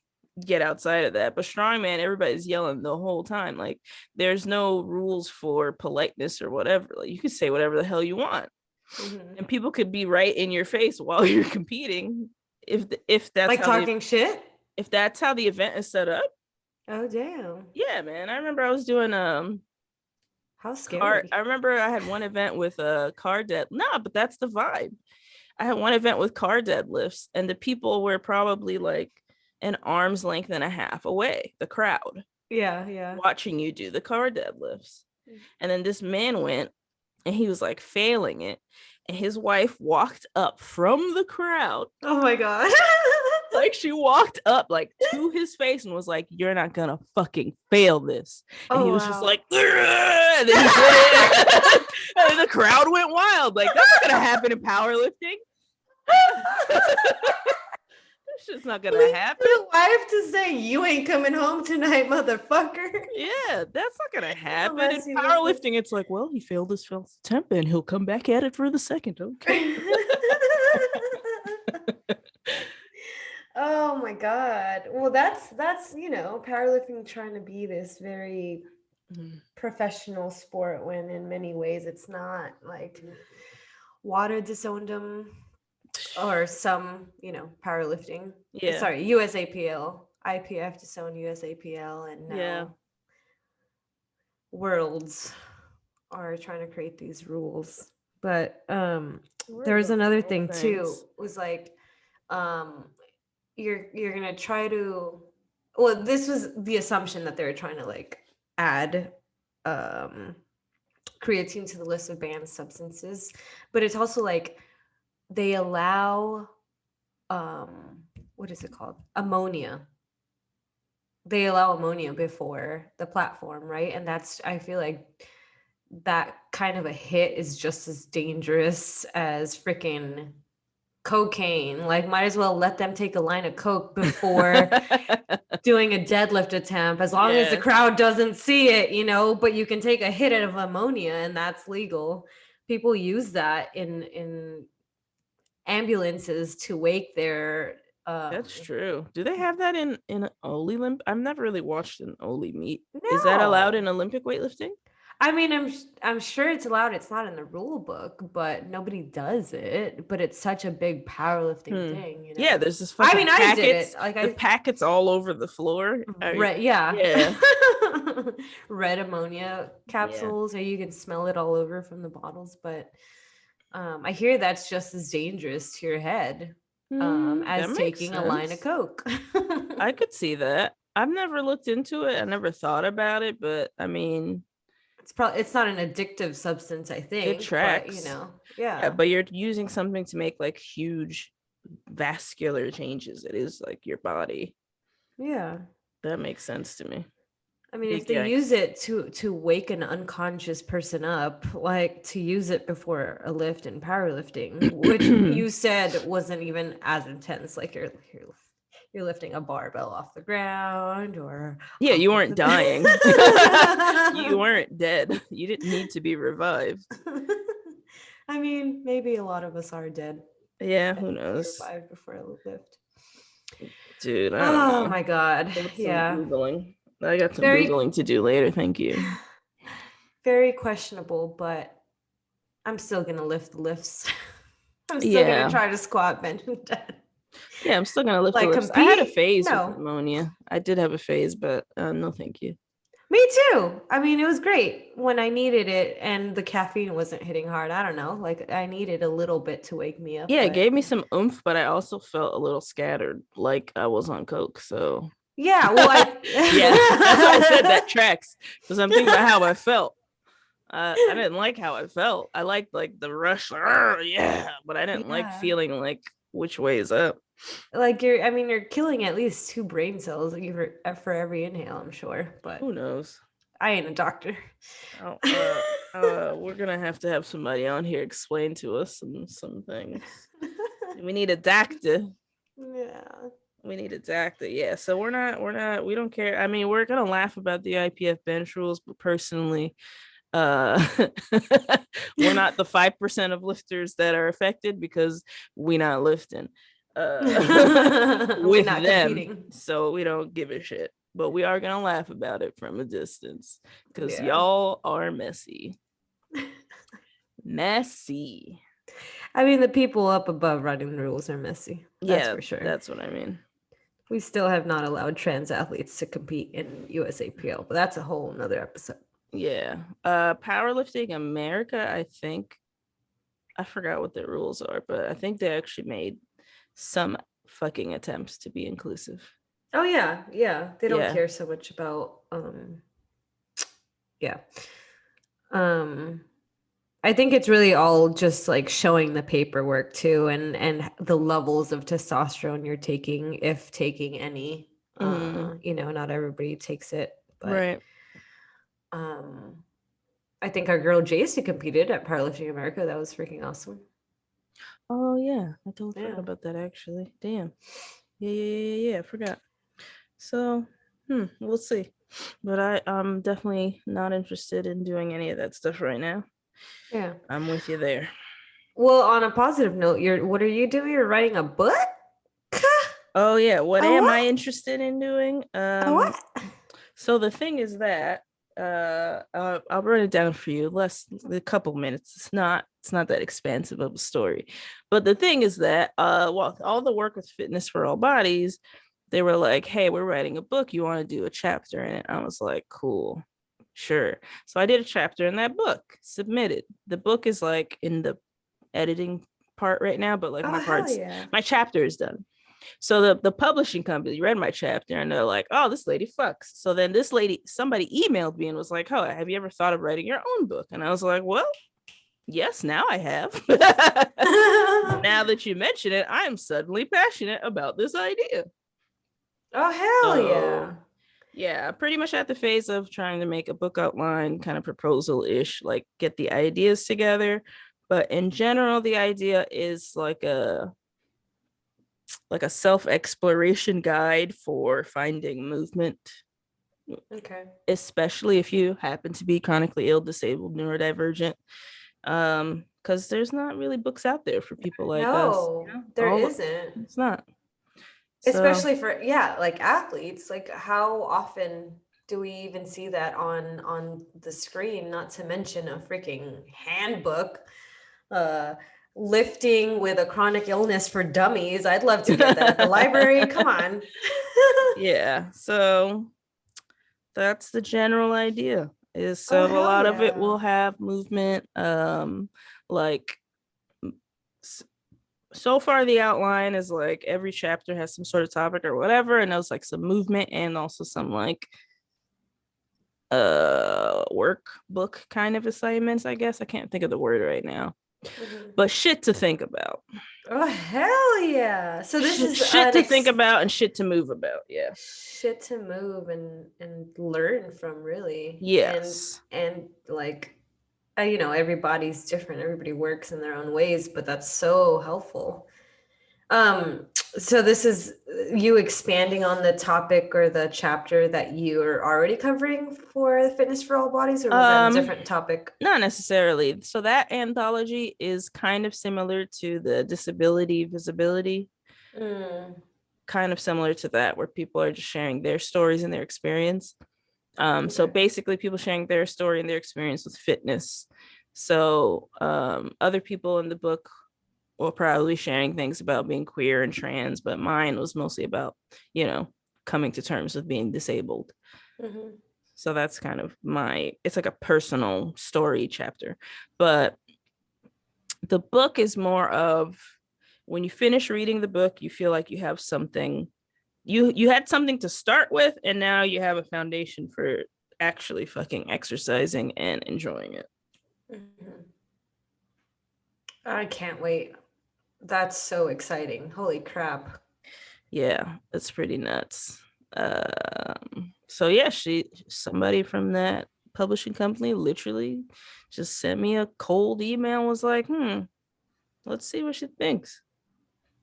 S1: get outside of that. But strongman, everybody's yelling the whole time. Like there's no rules for politeness or whatever. Like you can say whatever the hell you want.
S2: Mm-hmm.
S1: And people could be right in your face while you're competing if that's
S2: Like talking shit?
S1: if that's how the event is set up.
S2: Oh, damn.
S1: Yeah, man. I remember I was doing
S2: How scary.
S1: I remember I had one event with a car dead. Nah, but that's the vibe. I had one event with car deadlifts, and the people were probably like an arm's length and a half away, the crowd,
S2: Yeah.
S1: watching you do the car deadlifts. And then this man went and he was like failing it. And his wife walked up from the crowd.
S2: Oh my God.
S1: Like she walked up like to his face and was like, "You're not gonna fucking fail this." And he
S2: Oh
S1: was just
S2: wow.
S1: like, and then he did it. And then the crowd went wild. Like, that's not gonna happen in powerlifting. This shit's not gonna happen.
S2: The wife to say, "You ain't coming home tonight, motherfucker."
S1: Yeah, that's not gonna happen.
S2: Unless
S1: In
S2: you live with-
S1: powerlifting, it's like, well, he failed his first attempt and he'll come back at it for the second. Okay.
S2: Oh my God. Well, that's powerlifting trying to be this very professional sport when in many ways it's not. Like water disowned them, or some, powerlifting.
S1: Yeah.
S2: Sorry, USAPL, IPF disowned USAPL, and now
S1: Yeah.
S2: worlds are trying to create these rules. But
S1: We're
S2: there was
S1: learning
S2: another
S1: all
S2: thing too,
S1: things.
S2: was like you're gonna try to, well, this was the assumption that they were trying to like add creatine to the list of banned substances, but it's also like they allow what is it called, ammonia. They allow ammonia before the platform, right? And that's, I feel like that kind of a hit is just as dangerous as freaking cocaine. Like, might as well let them take a line of coke before doing a deadlift attempt, as long as the
S1: Yeah.
S2: crowd doesn't see it, but you can take a hit of ammonia and that's legal. People use that in ambulances to wake their
S1: That's true. Do they have that in Oli limp? I've never really watched an Oli meet. Is that allowed in Olympic weightlifting?
S2: I mean, I'm sure it's allowed. It's not in the rule book, but nobody does it. But it's such a big powerlifting thing,
S1: Yeah, there's this
S2: I
S1: fucking
S2: mean, I did
S1: packets.
S2: it. Like
S1: The packets all over the floor.
S2: red, yeah,
S1: Yeah.
S2: red ammonia
S1: Yeah.
S2: capsules, or you can smell it all over from the bottles. But I hear that's just as dangerous to your head
S1: That
S2: as
S1: makes
S2: taking a line of
S1: sense.
S2: coke.
S1: I could see that. I've never looked into it. I never thought about it, but I mean,
S2: It's not an addictive substance, I think,
S1: it tracks.
S2: but
S1: Yeah, but you're using something to make like huge vascular changes. It is like your body.
S2: Yeah.
S1: That makes sense to me.
S2: I mean,
S1: Big
S2: if they
S1: yikes.
S2: use it to wake an unconscious person up, like to use it before a lift in powerlifting, which you said wasn't even as intense, like you're lifting a barbell off the ground, or
S1: yeah, you weren't dying. You weren't dead. You didn't need to be revived.
S2: I mean, maybe a lot of us are dead.
S1: Yeah, who knows?
S2: Revived before a lift.
S1: Dude, I don't know.
S2: My God. Yeah.
S1: Googling. I got some Googling to do later. Thank you.
S2: Very questionable, but I'm still gonna lift the lifts. I'm still gonna try to squat, bench, and dead.
S1: Yeah, I'm still gonna lift
S2: like
S1: the lifts.
S2: compete.
S1: I had a phase
S2: No.
S1: with ammonia. I did have a phase, but no, thank you.
S2: Me too. I mean, it was great when I needed it, and the caffeine wasn't hitting hard. I don't know, like I needed a little bit to wake me up.
S1: Yeah, it gave me some oomph, but I also felt a little scattered, like I was on coke. So
S2: yeah, well,
S1: yeah, that's why I said that tracks, because I'm thinking about how I felt. I didn't like how I felt. I liked like the rush, yeah, but I didn't like feeling like which way is up.
S2: Like you're killing at least 2 brain cells for every inhale, I'm sure. But
S1: who knows?
S2: I ain't a doctor.
S1: We're gonna have to have somebody on here explain to us some things. We need a doctor.
S2: Yeah.
S1: We need a doctor. Yeah. So we don't care. I mean, we're gonna laugh about the IPF bench rules, but personally, we're not the 5% of lifters that are affected because we're not lifting with
S2: not
S1: them,
S2: competing.
S1: so we don't give a shit, but we are gonna laugh about it from a distance because y'all are messy.
S2: I mean, the people up above running the rules are messy. That's for sure.
S1: That's what I mean.
S2: We still have not allowed trans athletes to compete in USAPL, but that's a whole nother episode.
S1: Yeah. Powerlifting America, I think, I forgot what the rules are, but I think they actually made some fucking attempts to be inclusive.
S2: Oh yeah. They don't care so much about I think it's really all just like showing the paperwork too, and the levels of testosterone you're taking, if taking any.
S1: Mm,
S2: Not everybody takes it, but
S1: right.
S2: um I think our girl Jacy competed at Powerlifting America. That was freaking awesome.
S1: Oh yeah, I totally forgot
S2: Yeah.
S1: about that actually. Damn. Yeah. I forgot. So, we'll see. But I'm definitely not interested in doing any of that stuff right now.
S2: Yeah.
S1: I'm with you there.
S2: Well, on a positive note, what are you doing? You're writing a book?
S1: Oh yeah, what
S2: A
S1: am I
S2: what?
S1: interested in doing?
S2: A what?
S1: So the thing is that I'll write it down for you. Less a couple minutes. It's not that expansive of a story. But the thing is that well, all the work with Fitness for All Bodies, they were like, "Hey, we're writing a book. You want to do a chapter in it?" I was like, "Cool. Sure." So I did a chapter in that book, submitted. The book is like in the editing part right now, but like
S2: Oh, hell yeah.
S1: my chapter is done. So the publishing company read my chapter and they're like, "Oh, this lady fucks." So then somebody emailed me and was like, "Oh, have you ever thought of writing your own book?" And I was like, "Well, yes, now I have." Now that you mention it, I am suddenly passionate about this idea.
S2: Oh, hell yeah.
S1: So yeah, pretty much at the phase of trying to make a book outline, kind of proposal ish, like get the ideas together. But in general, the idea is like a self-exploration guide for finding movement,
S2: Okay.
S1: especially if you happen to be chronically ill, disabled, neurodivergent. Because there's not really books out there for people like us,
S2: No, there
S1: all
S2: isn't.
S1: it's not. So
S2: Especially for, yeah, like athletes. Like, how often do we even see that on the screen? Not to mention a freaking handbook. Uh, Lifting with a chronic illness for dummies. I'd love to get that at the library. Come on.
S1: yeah, so that's the general idea. Is
S2: Oh,
S1: so a
S2: hell
S1: lot of it
S2: yeah.
S1: will have movement, like so far the outline is like every chapter has some sort of topic or whatever, and there's like some movement and also some like workbook kind of assignments, I guess. I can't think of the word right now,
S2: Mhm.
S1: but shit to think about.
S2: Oh, hell yeah. So this is
S1: Shit to think about and shit to move about. Yeah.
S2: shit to move and learn from, really.
S1: Yes.
S2: And like, everybody's different. Everybody works in their own ways, but that's so helpful. Um, so this is you expanding on the topic or the chapter that you are already covering for Fitness for All Bodies, or was that a
S1: um
S2: different topic?
S1: Not necessarily. So that anthology is kind of similar to the disability visibility,
S2: Mm,
S1: kind of similar to that, where people are just sharing their stories and their experience. So
S2: okay.
S1: basically people sharing their story and their experience with fitness. So other people in the book will probably be sharing things about being queer and trans, but mine was mostly about, you know, coming to terms with being disabled.
S2: Hmm.
S1: So that's kind of it's like a personal story chapter. But the book is more of when you finish reading the book, you feel like you have something, you had something to start with, and now you have a foundation for actually fucking exercising and enjoying it.
S2: Hmm. I can't wait. That's so exciting. Holy crap.
S1: Yeah, it's pretty nuts. So yeah, somebody from that publishing company literally just sent me a cold email and was like, let's see what she thinks.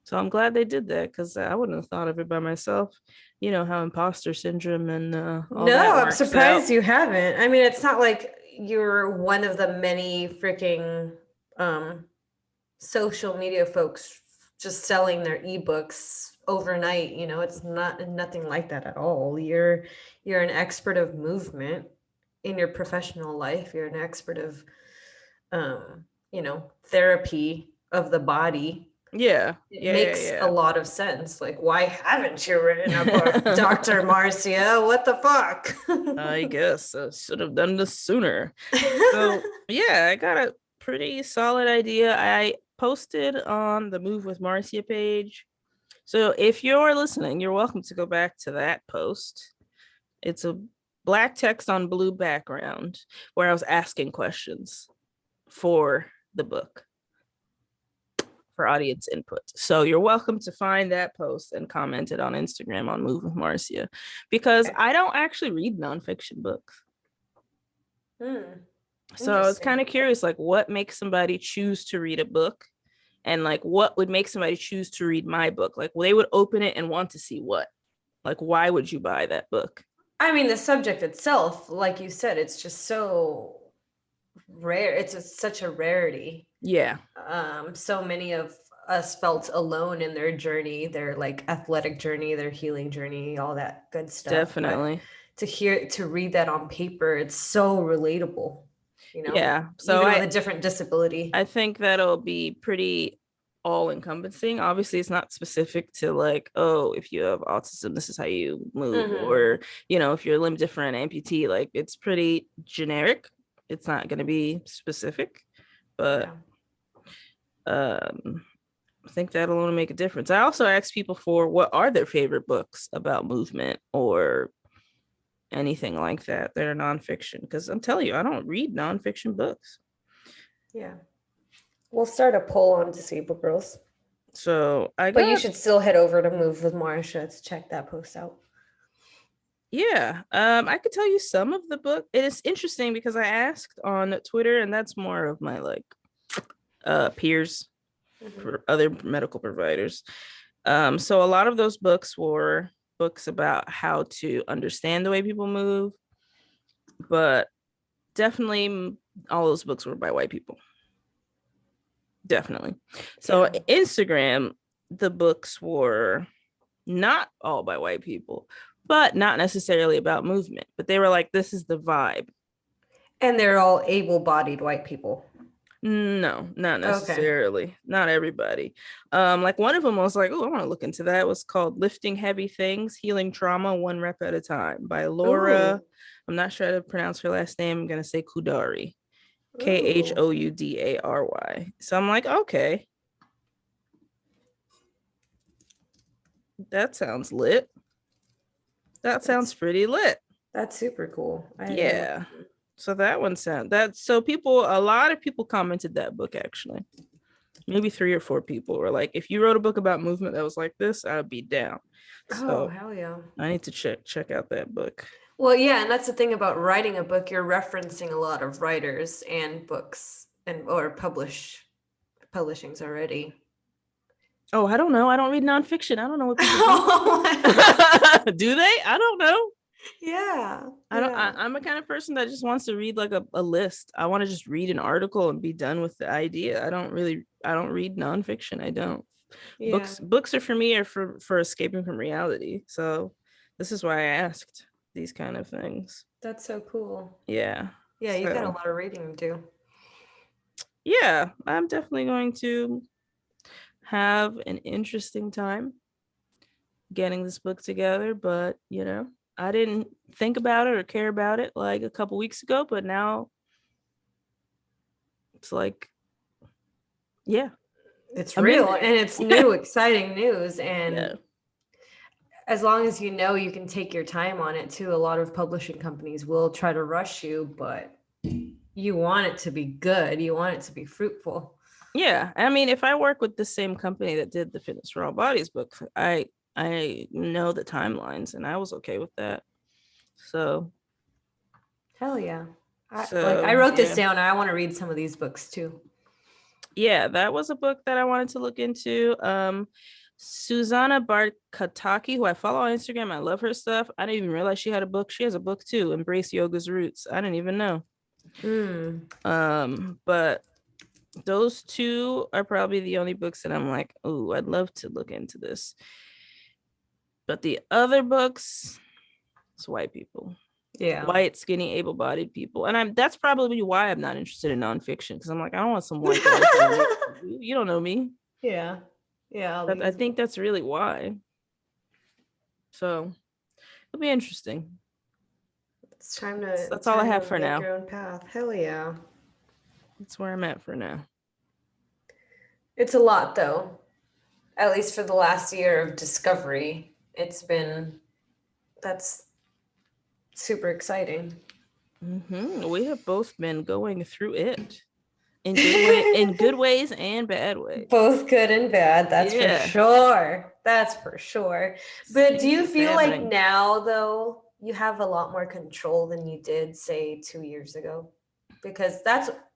S1: So I'm glad they did that because I wouldn't have thought of it by myself. You know how imposter syndrome and all
S2: No,
S1: that
S2: I'm
S1: works out.
S2: surprised you haven't. I mean, it's not like you're one of the many freaking um social media folks just selling their ebooks overnight. It's not nothing like that at all. You're an expert of movement in your professional life. You're an expert of therapy of the body.
S1: Yeah,
S2: It makes a
S1: yeah,
S2: lot of sense. Like, why haven't you written a book,
S1: yeah.
S2: Dr. Marcia? What the fuck?
S1: I guess I should have done this sooner. So yeah, I got a pretty solid idea. I posted on the Move with Marcia page. So if you're listening, you're welcome to go back to that post. It's a black text on blue background where I was asking questions. for the book for audience input. So you're welcome to find that post and comment it on Instagram on Move with Marcia, because I don't actually read nonfiction books. So I was kind of curious, like, what makes somebody choose to read a book, and like what would make somebody choose to read my book? Like, well, they would open it and want to see what? Like, why would you buy that book?
S2: I mean, the subject itself, like you said, it's just so rare. It's such a rarity.
S1: Yeah.
S2: So many of us felt alone in their journey, their like athletic journey, their healing journey, all that good stuff.
S1: Definitely.
S2: But to read that on paper, it's so relatable, you know?
S1: Yeah. So
S2: even with a different disability.
S1: I think that'll be pretty all encompassing. Obviously, it's not specific to like, oh, if you have autism, this is how you move, or, you know, if you're a limb different amputee, like it's pretty generic. It's not going to be specific, but I think that'll only make a difference. I also ask people for what are their favorite books about movement or anything like that that are nonfiction, because I'm telling you, I don't read nonfiction books.
S2: Yeah. We'll start a poll on Disabled Girls.
S1: So
S2: but you should still head over to Move with Marcia to check that post out.
S1: Yeah. I could tell you some of the book. It is interesting because I asked on Twitter, and that's more of my like peers for other medical providers. So a lot of those books were books about how to understand the way people move, but definitely all those books were by white people. Definitely. So Instagram, the books were not all by white people, but not necessarily about movement, but they were like, this is the vibe.
S2: And they're all able-bodied white people.
S1: No, not necessarily. Okay. Not everybody. Like one of them was like, oh, I want to look into that. It was called Lifting Heavy Things, Healing Trauma One Rep at a Time by Laura. Ooh. I'm not sure how to pronounce her last name. I'm going to say Khoudary. Khoudary. So I'm like, okay. That sounds lit. That sounds pretty lit.
S2: That's super cool.
S1: Yeah. So that one so a lot of people commented that book actually. Maybe 3 or 4 people were like, if you wrote a book about movement that was like this, I'd be down. So
S2: hell yeah.
S1: I need to check out that book.
S2: Well, yeah, and that's the thing about writing a book, you're referencing a lot of writers and books or publishings already.
S1: Oh, I don't know. I don't read nonfiction. I don't know what people do. Do they? I don't know.
S2: Yeah.
S1: I'm a kind of person that just wants to read like a list. I want to just read an article and be done with the idea. I don't read nonfiction. I don't. Yeah. Books are for me are for escaping from reality. So this is why I asked these kind of things.
S2: That's so cool.
S1: Yeah.
S2: Yeah, you've got a lot of reading to do.
S1: Yeah, I'm definitely going to have an interesting time getting this book together, but you know, I didn't think about it or care about it like a couple weeks ago, but now it's like, yeah,
S2: it's real and it's new, exciting news. And as long as you know you can take your time on it too, a lot of publishing companies will try to rush you, but you want it to be good. You want it to be fruitful.
S1: Yeah. I mean, if I work with the same company that did the Fitness for All Bodies book, I know the timelines and I was okay with that. So.
S2: Hell yeah. I wrote this down. I want to read some of these books too.
S1: Yeah, that was a book that I wanted to look into. Susanna Barkataki, who I follow on Instagram. I love her stuff. I didn't even realize she had a book. She has a book too, Embrace Yoga's Roots. I didn't even know. But those 2 are probably the only books that I'm like, oh, I'd love to look into this. But the other books, it's white people. Yeah. White, skinny, able-bodied people. And that's probably why I'm not interested in nonfiction, because I'm like, I don't want some white guy. You don't know me.
S2: Yeah. Yeah.
S1: I think that's really why. So it'll be interesting.
S2: It's time to.
S1: That's all I have for now.
S2: Your own path. Hell yeah.
S1: That's where I'm at for now.
S2: It's a lot, though. At least for the last year of discovery, that's super exciting.
S1: We have both been going through it in good ways and bad ways.
S2: Both good and bad, that's for
S1: Yeah.
S2: sure. That's for sure. But do
S1: See,
S2: you
S1: it's
S2: feel like
S1: happening.
S2: now, though, you have a lot more control than you did, say, 2 years ago? Because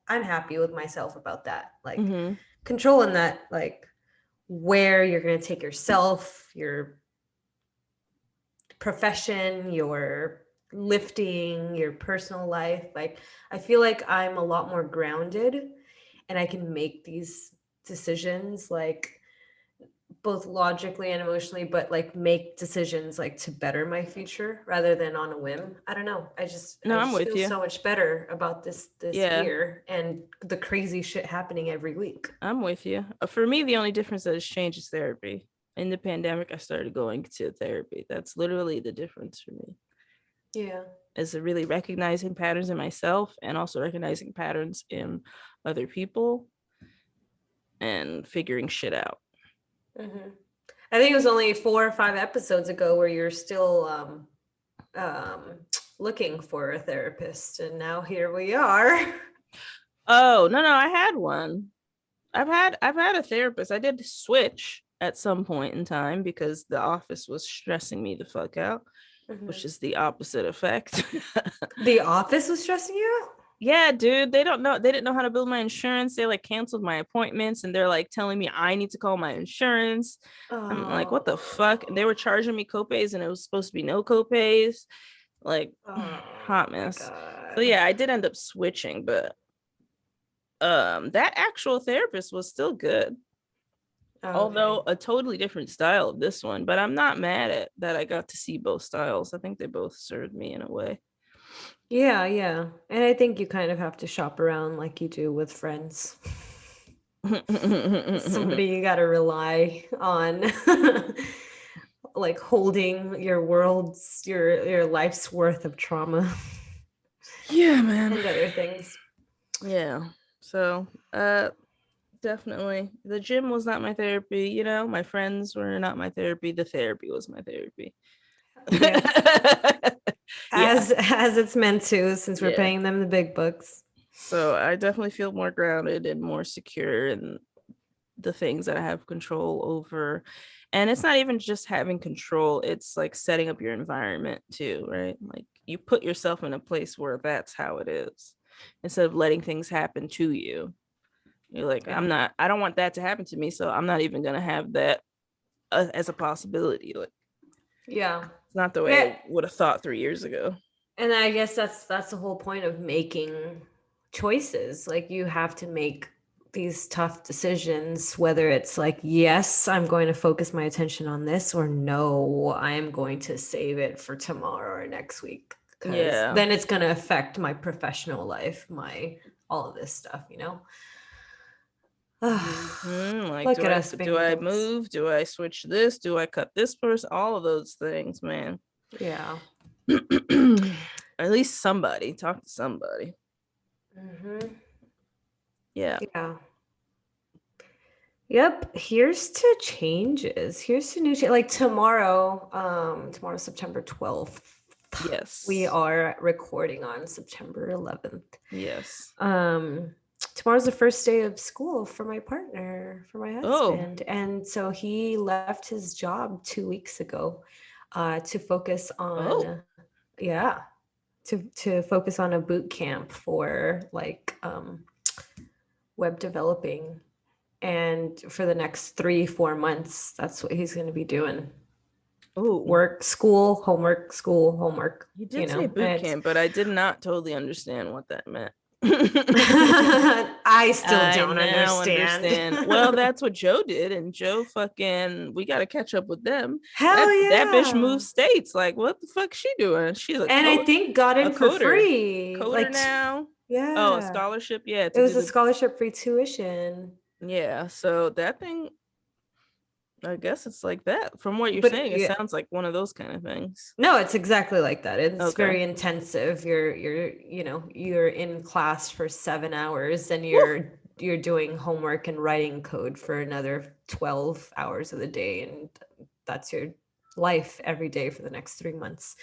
S2: I'm happy with myself about that. Like,
S1: Hmm.
S2: controlling that, like, where you're going to take yourself, your profession, your lifting, your personal life. Like, I feel like I'm a lot more grounded and I can make these decisions, like, both logically and emotionally, but like make decisions like to better my future rather than on a whim. I don't know.
S1: No,
S2: I
S1: I'm
S2: just
S1: with
S2: feel
S1: you.
S2: so much better about this
S1: Yeah,
S2: year and the crazy shit happening every week.
S1: I'm with you. For me, the only difference that has changed is therapy. In the pandemic, I started going to therapy. That's literally the difference for me.
S2: Yeah.
S1: Is really recognizing patterns in myself and also recognizing patterns in other people and figuring shit out.
S2: Hmm. I think it was only 4 or 5 episodes ago where you're still looking for a therapist, and now here we are.
S1: Oh, no, I had one. I've had a therapist. I did switch at some point in time because the office was stressing me the fuck out, which
S2: Mhm.
S1: is the opposite effect.
S2: The Office was stressing you out?
S1: Yeah, dude, they didn't know how to build my insurance. They like canceled my appointments and they're like telling me I need to call my insurance. I'm like, what the fuck? And they were
S2: Oh.
S1: charging me copays and it was supposed to be no copays. Like, hot
S2: Oh my
S1: mess. So
S2: God.
S1: yeah, I did end up switching, but that actual therapist was still good.
S2: Okay.
S1: Although a totally different style of this one, but I'm not mad at that I got to see both styles. I think they both served me in a way.
S2: Yeah, yeah. And I think you kind of have to shop around like you do with friends. Somebody you got to rely on, like holding your your life's worth of trauma
S1: Yeah, man.
S2: and other things.
S1: Yeah. So, definitely. The gym was not my therapy, my friends were not my therapy. The therapy was my therapy.
S2: Yeah.
S1: Yeah.
S2: As it's meant to, since we're
S1: Yeah.
S2: paying them the big bucks.
S1: So, I definitely feel more grounded and more secure in the things that I have control over. And it's not even just having control, it's like setting up your environment too, right? Like you put yourself in a place where that's how it is instead of letting things happen to you. You're like,
S2: Yeah.
S1: I don't want that to happen to me. So I'm not even going to have that as a possibility. Like,
S2: Yeah.
S1: it's not the way
S2: Yeah.
S1: I would have thought 3 years ago.
S2: And I guess that's the whole point of making choices. Like you have to make these tough decisions, whether it's like, yes, I'm going to focus my attention on this, or no, I am going to save it for tomorrow or next week. Because
S1: Yeah.
S2: then it's going to affect my professional life, my all of this stuff, you know?
S1: Like,
S2: Look at us
S1: do
S2: being
S1: I
S2: adults.
S1: move? Do I switch this? Do I cut this person? All of those things, man.
S2: Yeah.
S1: At least somebody talk to somebody.
S2: Hmm.
S1: Yeah.
S2: Yeah. Yep. Here's to changes. Here's to new like tomorrow, tomorrow's September 12th. We
S1: Yes.
S2: are recording on September 11th.
S1: Yes.
S2: Tomorrow's the first day of school for my partner, for my
S1: Oh.
S2: husband. And so he left his job 2 weeks ago to focus
S1: Oh.
S2: on, yeah, to focus on a boot camp for like web developing. And for the next 3 4 months, that's what he's going to be doing.
S1: Oh.
S2: Work, school, homework,
S1: You
S2: you
S1: did say
S2: know,
S1: boot
S2: and it's
S1: camp, but I did not totally understand what that meant.
S2: I still
S1: I
S2: don't
S1: now
S2: understand.
S1: understand. Well, that's what Joe did, and Joe fucking we gotta catch up with them.
S2: Hell
S1: That bitch
S2: yeah.
S1: moved states. Like, what the fuck she doing? She's
S2: And I think got
S1: a
S2: in for
S1: coder.
S2: free.
S1: Coder now. Oh, a
S2: Yeah.
S1: scholarship, yeah,
S2: It
S1: to do
S2: was a
S1: the
S2: scholarship free tuition.
S1: yeah. So that thing, I guess it's like that. From what you're
S2: But
S1: saying, it
S2: yeah,
S1: sounds like one of those kind of things.
S2: no, it's exactly like that. It's
S1: Okay.
S2: very intensive. You're in class for 7 hours and
S1: Woo.
S2: you're doing homework and writing code for another 12 hours of the day. And that's your life every day for the next 3 months.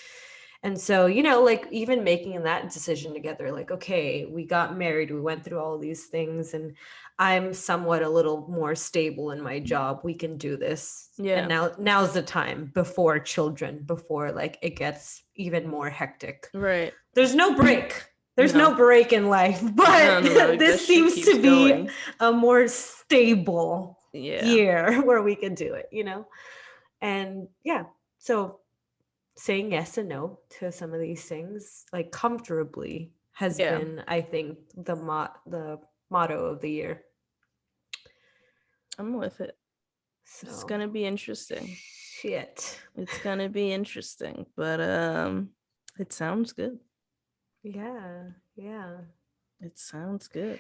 S2: And so, you know, like even making that decision together, like, okay, we got married, we went through all these things, and I'm somewhat a little more stable in my job. We can do this. And
S1: Yeah.
S2: now's the time before children, before like it gets even more hectic.
S1: Right.
S2: There's no break. There's
S1: No.
S2: no break in life, but
S1: No. That
S2: this
S1: shit
S2: seems
S1: keeps
S2: to be
S1: going.
S2: a more stable
S1: Yeah.
S2: year where we can do it, you know? And yeah, so saying yes and no to some of these things, like comfortably, has
S1: Yeah.
S2: been, I think, the motto of the year.
S1: I'm with it. It's
S2: So
S1: gonna be interesting.
S2: shit.
S1: It's gonna be interesting, but it sounds good.
S2: Yeah, yeah.
S1: It sounds good.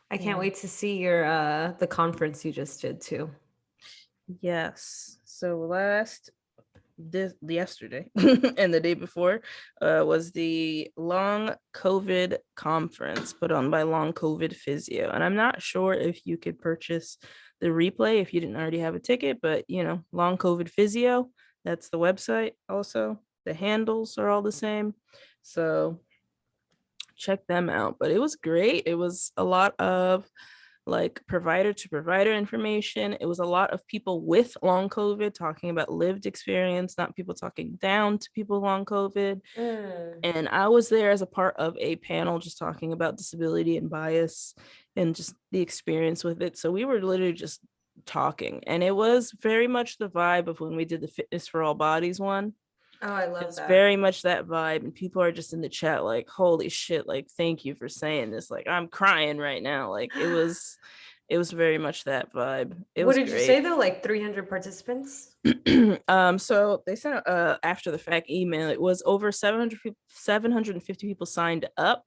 S2: I can't
S1: Yeah.
S2: wait to see your the conference you just did too.
S1: Yes. So yesterday and the day before was the long COVID conference put on by Long COVID Physio. And I'm not sure if you could purchase the replay if you didn't already have a ticket, but you know, Long COVID Physio, that's the website also. The handles are all the same. So check them out. But it was great. It was a lot of like provider to provider information. It was a lot of people with long COVID talking about lived experience, not people talking down to people long COVID.
S2: Mm.
S1: And I was there as a part of a panel just talking about disability and bias and just the experience with it. So we were literally just talking, and it was very much the vibe of when we did the Fitness for All Bodies one.
S2: Oh, I love
S1: It's
S2: that.
S1: very much that vibe, and people are just in the chat like, holy shit, like thank you for saying this, like I'm crying right now. Like it was very much that vibe. It
S2: What
S1: was
S2: did you say
S1: great.
S2: though? Like 300 participants?
S1: So they sent after the fact email. It was over 700 people, 750 people signed up,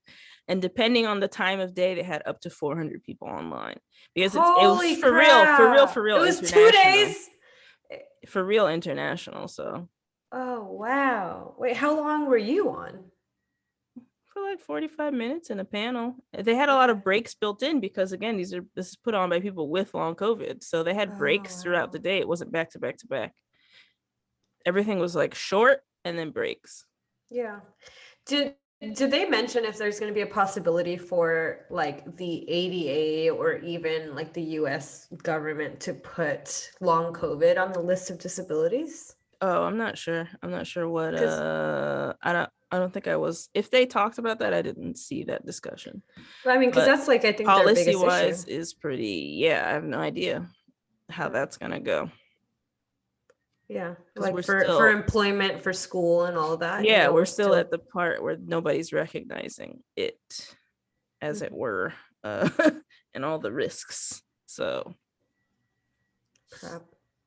S1: and depending on the time of day they had up to 400 people online, because it was
S2: Holy
S1: for real, for real, for
S2: crap. It
S1: real
S2: was 2
S1: international,
S2: days.
S1: for real international. So
S2: Oh, wow. Wait, how long were you on?
S1: for like 45 minutes in a panel. They had a lot
S2: Okay.
S1: of breaks built in because again, this is put on by people with long COVID. So they had
S2: Oh,
S1: breaks throughout the
S2: wow.
S1: day. It wasn't back to back to back. Everything was like short and then breaks.
S2: Yeah. Did they mention if there's going to be a possibility for like the ADA or even like the US government to put long COVID on the list of disabilities?
S1: Oh, I'm not sure. I'm not sure what
S2: Because
S1: I don't think I was, if they talked about that, I didn't see that discussion.
S2: I mean, because
S1: But
S2: that's like I think their
S1: policy
S2: biggest issue.
S1: wise is pretty, yeah, I have no idea how
S2: Yeah.
S1: that's gonna go.
S2: Yeah,
S1: Because
S2: like
S1: we're
S2: for
S1: still,
S2: employment, for school and all of that, you
S1: yeah,
S2: know,
S1: we're
S2: we're
S1: still
S2: still
S1: at the part where nobody's recognizing it, as it
S2: Mhm.
S1: were, and all the risks. So
S2: Crap.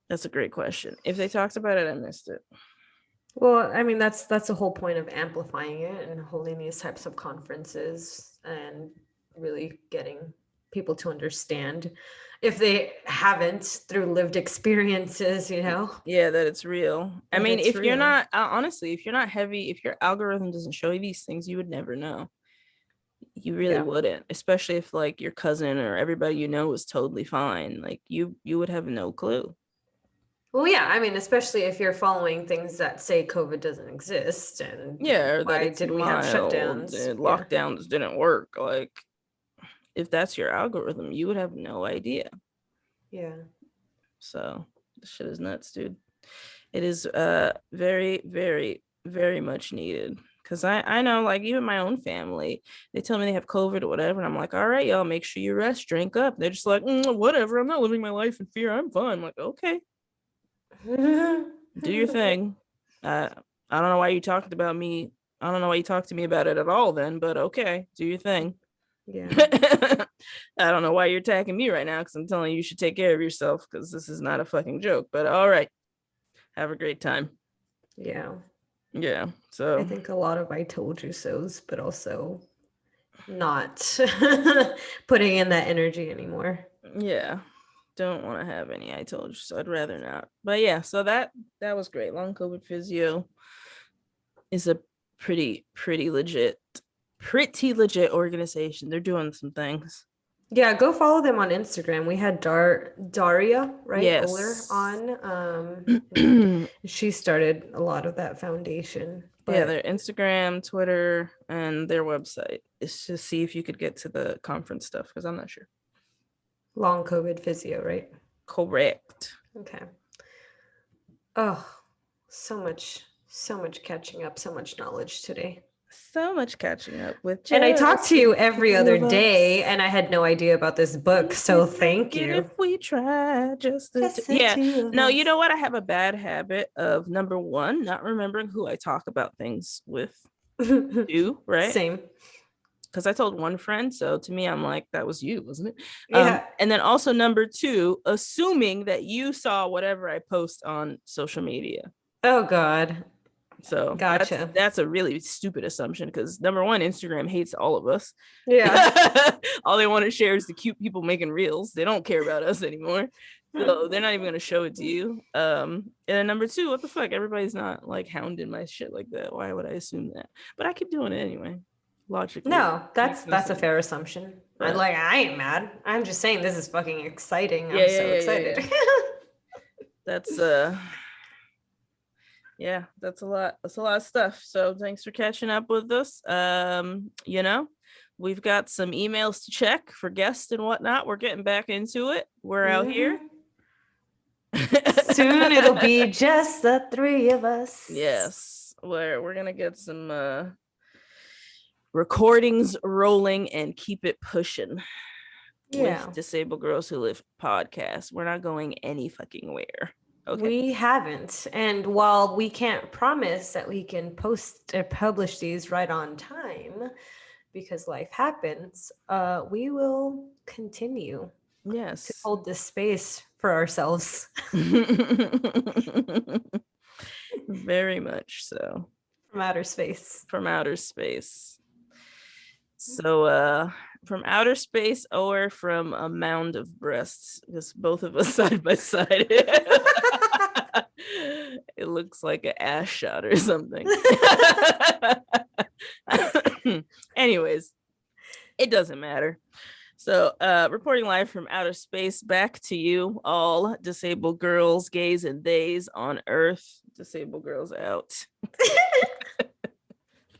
S1: that's a great question. If they talked about it, I missed it.
S2: Well, I mean, that's the whole point of amplifying it and holding these types of conferences and really getting people to understand if they haven't through lived experiences, you know,
S1: Yeah, that it's real. I
S2: that
S1: mean,
S2: it's
S1: if you're
S2: real.
S1: not, honestly, if you're not heavy, if your algorithm doesn't show you these things, you would never know. You really
S2: Yeah.
S1: wouldn't, especially if like your cousin or everybody you know was totally fine. Like you would have no clue.
S2: Well, yeah, I mean, especially if you're following things that say COVID doesn't exist and
S1: Yeah, or that
S2: why
S1: it's
S2: did we have
S1: mild
S2: shutdowns?
S1: and
S2: Yeah.
S1: lockdowns didn't work. Like if that's your algorithm, you would have no idea.
S2: Yeah.
S1: So this shit is nuts, dude. It is very, very, very much needed. Cause I know like even my own family, they tell me they have COVID or whatever. And I'm like, all right, y'all make sure you rest, drink up. They're just like, whatever. I'm not living my life in fear. I'm fine. I'm like, okay, do your thing. I don't know why you talked about me. I don't know why you talked to me about it at all then, but okay, do your thing.
S2: Yeah.
S1: I don't know why you're attacking me right now because I'm telling you you should take care of yourself because this is not a fucking joke. But all right, have a great time.
S2: Yeah.
S1: Yeah.
S2: I
S1: So
S2: think a lot of I told you so's, but also not putting in that energy anymore.
S1: yeah, don't want to have any. I told you so. I'd rather not. But yeah, so that was great. Long COVID physio is a pretty legit organization. They're doing some things.
S2: Yeah, go follow them on Instagram. We had Daria, right, Oler
S1: Yes.
S2: on. And
S1: Yeah,
S2: she started a lot of that foundation.
S1: their
S2: But
S1: Instagram, Twitter, and their website is to see if you could get to the conference stuff because I'm not sure.
S2: long COVID physio, right?
S1: Correct.
S2: Okay. Oh, so much catching up, so much knowledge today.
S1: So much catching up with
S2: And I talk
S1: just
S2: to you
S1: the
S2: every
S1: two
S2: other
S1: of
S2: day,
S1: us.
S2: and I had no idea about this book,
S1: We
S2: so
S1: could
S2: thank
S1: make it if
S2: you.
S1: we try.
S2: Just the
S1: Yeah.
S2: two of
S1: No, you know
S2: us.
S1: what? I have a bad habit of number one, not remembering who I talk about things with. You, right?
S2: Same.
S1: Because I told one friend, so to me, I'm like, that was you, wasn't it?
S2: Yeah.
S1: And then also number two, assuming that you saw whatever I post on social media.
S2: Oh God.
S1: So that's
S2: Gotcha.
S1: that's a really stupid assumption because number one, Instagram hates all of us.
S2: Yeah.
S1: All they want to share is the cute people making reels. They don't care about us anymore. So they're not even gonna show it to you. And then number two, what the fuck? Everybody's not like hounding my shit like that. Why would I assume that? But I keep doing it anyway. Logically,
S2: No,
S1: makes no
S2: that's a
S1: sense.
S2: fair assumption.
S1: But
S2: I ain't mad. I'm just saying this is fucking exciting.
S1: yeah,
S2: I'm
S1: yeah,
S2: so
S1: yeah, yeah, yeah.
S2: excited.
S1: That's yeah, that's a lot. That's a lot of stuff. So thanks for catching up with us. We've got some emails to check for guests and whatnot. We're getting back into it. We're out here.
S2: Mhm. Soon it'll be just the three of us.
S1: Yes, we're gonna get some recordings rolling and keep it pushing with
S2: Yeah.
S1: Disabled Girls Who Live podcast. We're not going any fucking where. Okay.
S2: We haven't. And while we can't promise that we can post or publish these right on time because life happens, we will continue to
S1: Yes.
S2: hold this space for ourselves.
S1: Very much so.
S2: From outer space.
S1: From outer space. So from outer space or from a mound of breasts, because both of us side by side. It looks like an ass shot or something. Anyways, it doesn't matter. So, reporting live from outer space, back to you, all disabled girls, gays, and theys on Earth. Disabled girls out.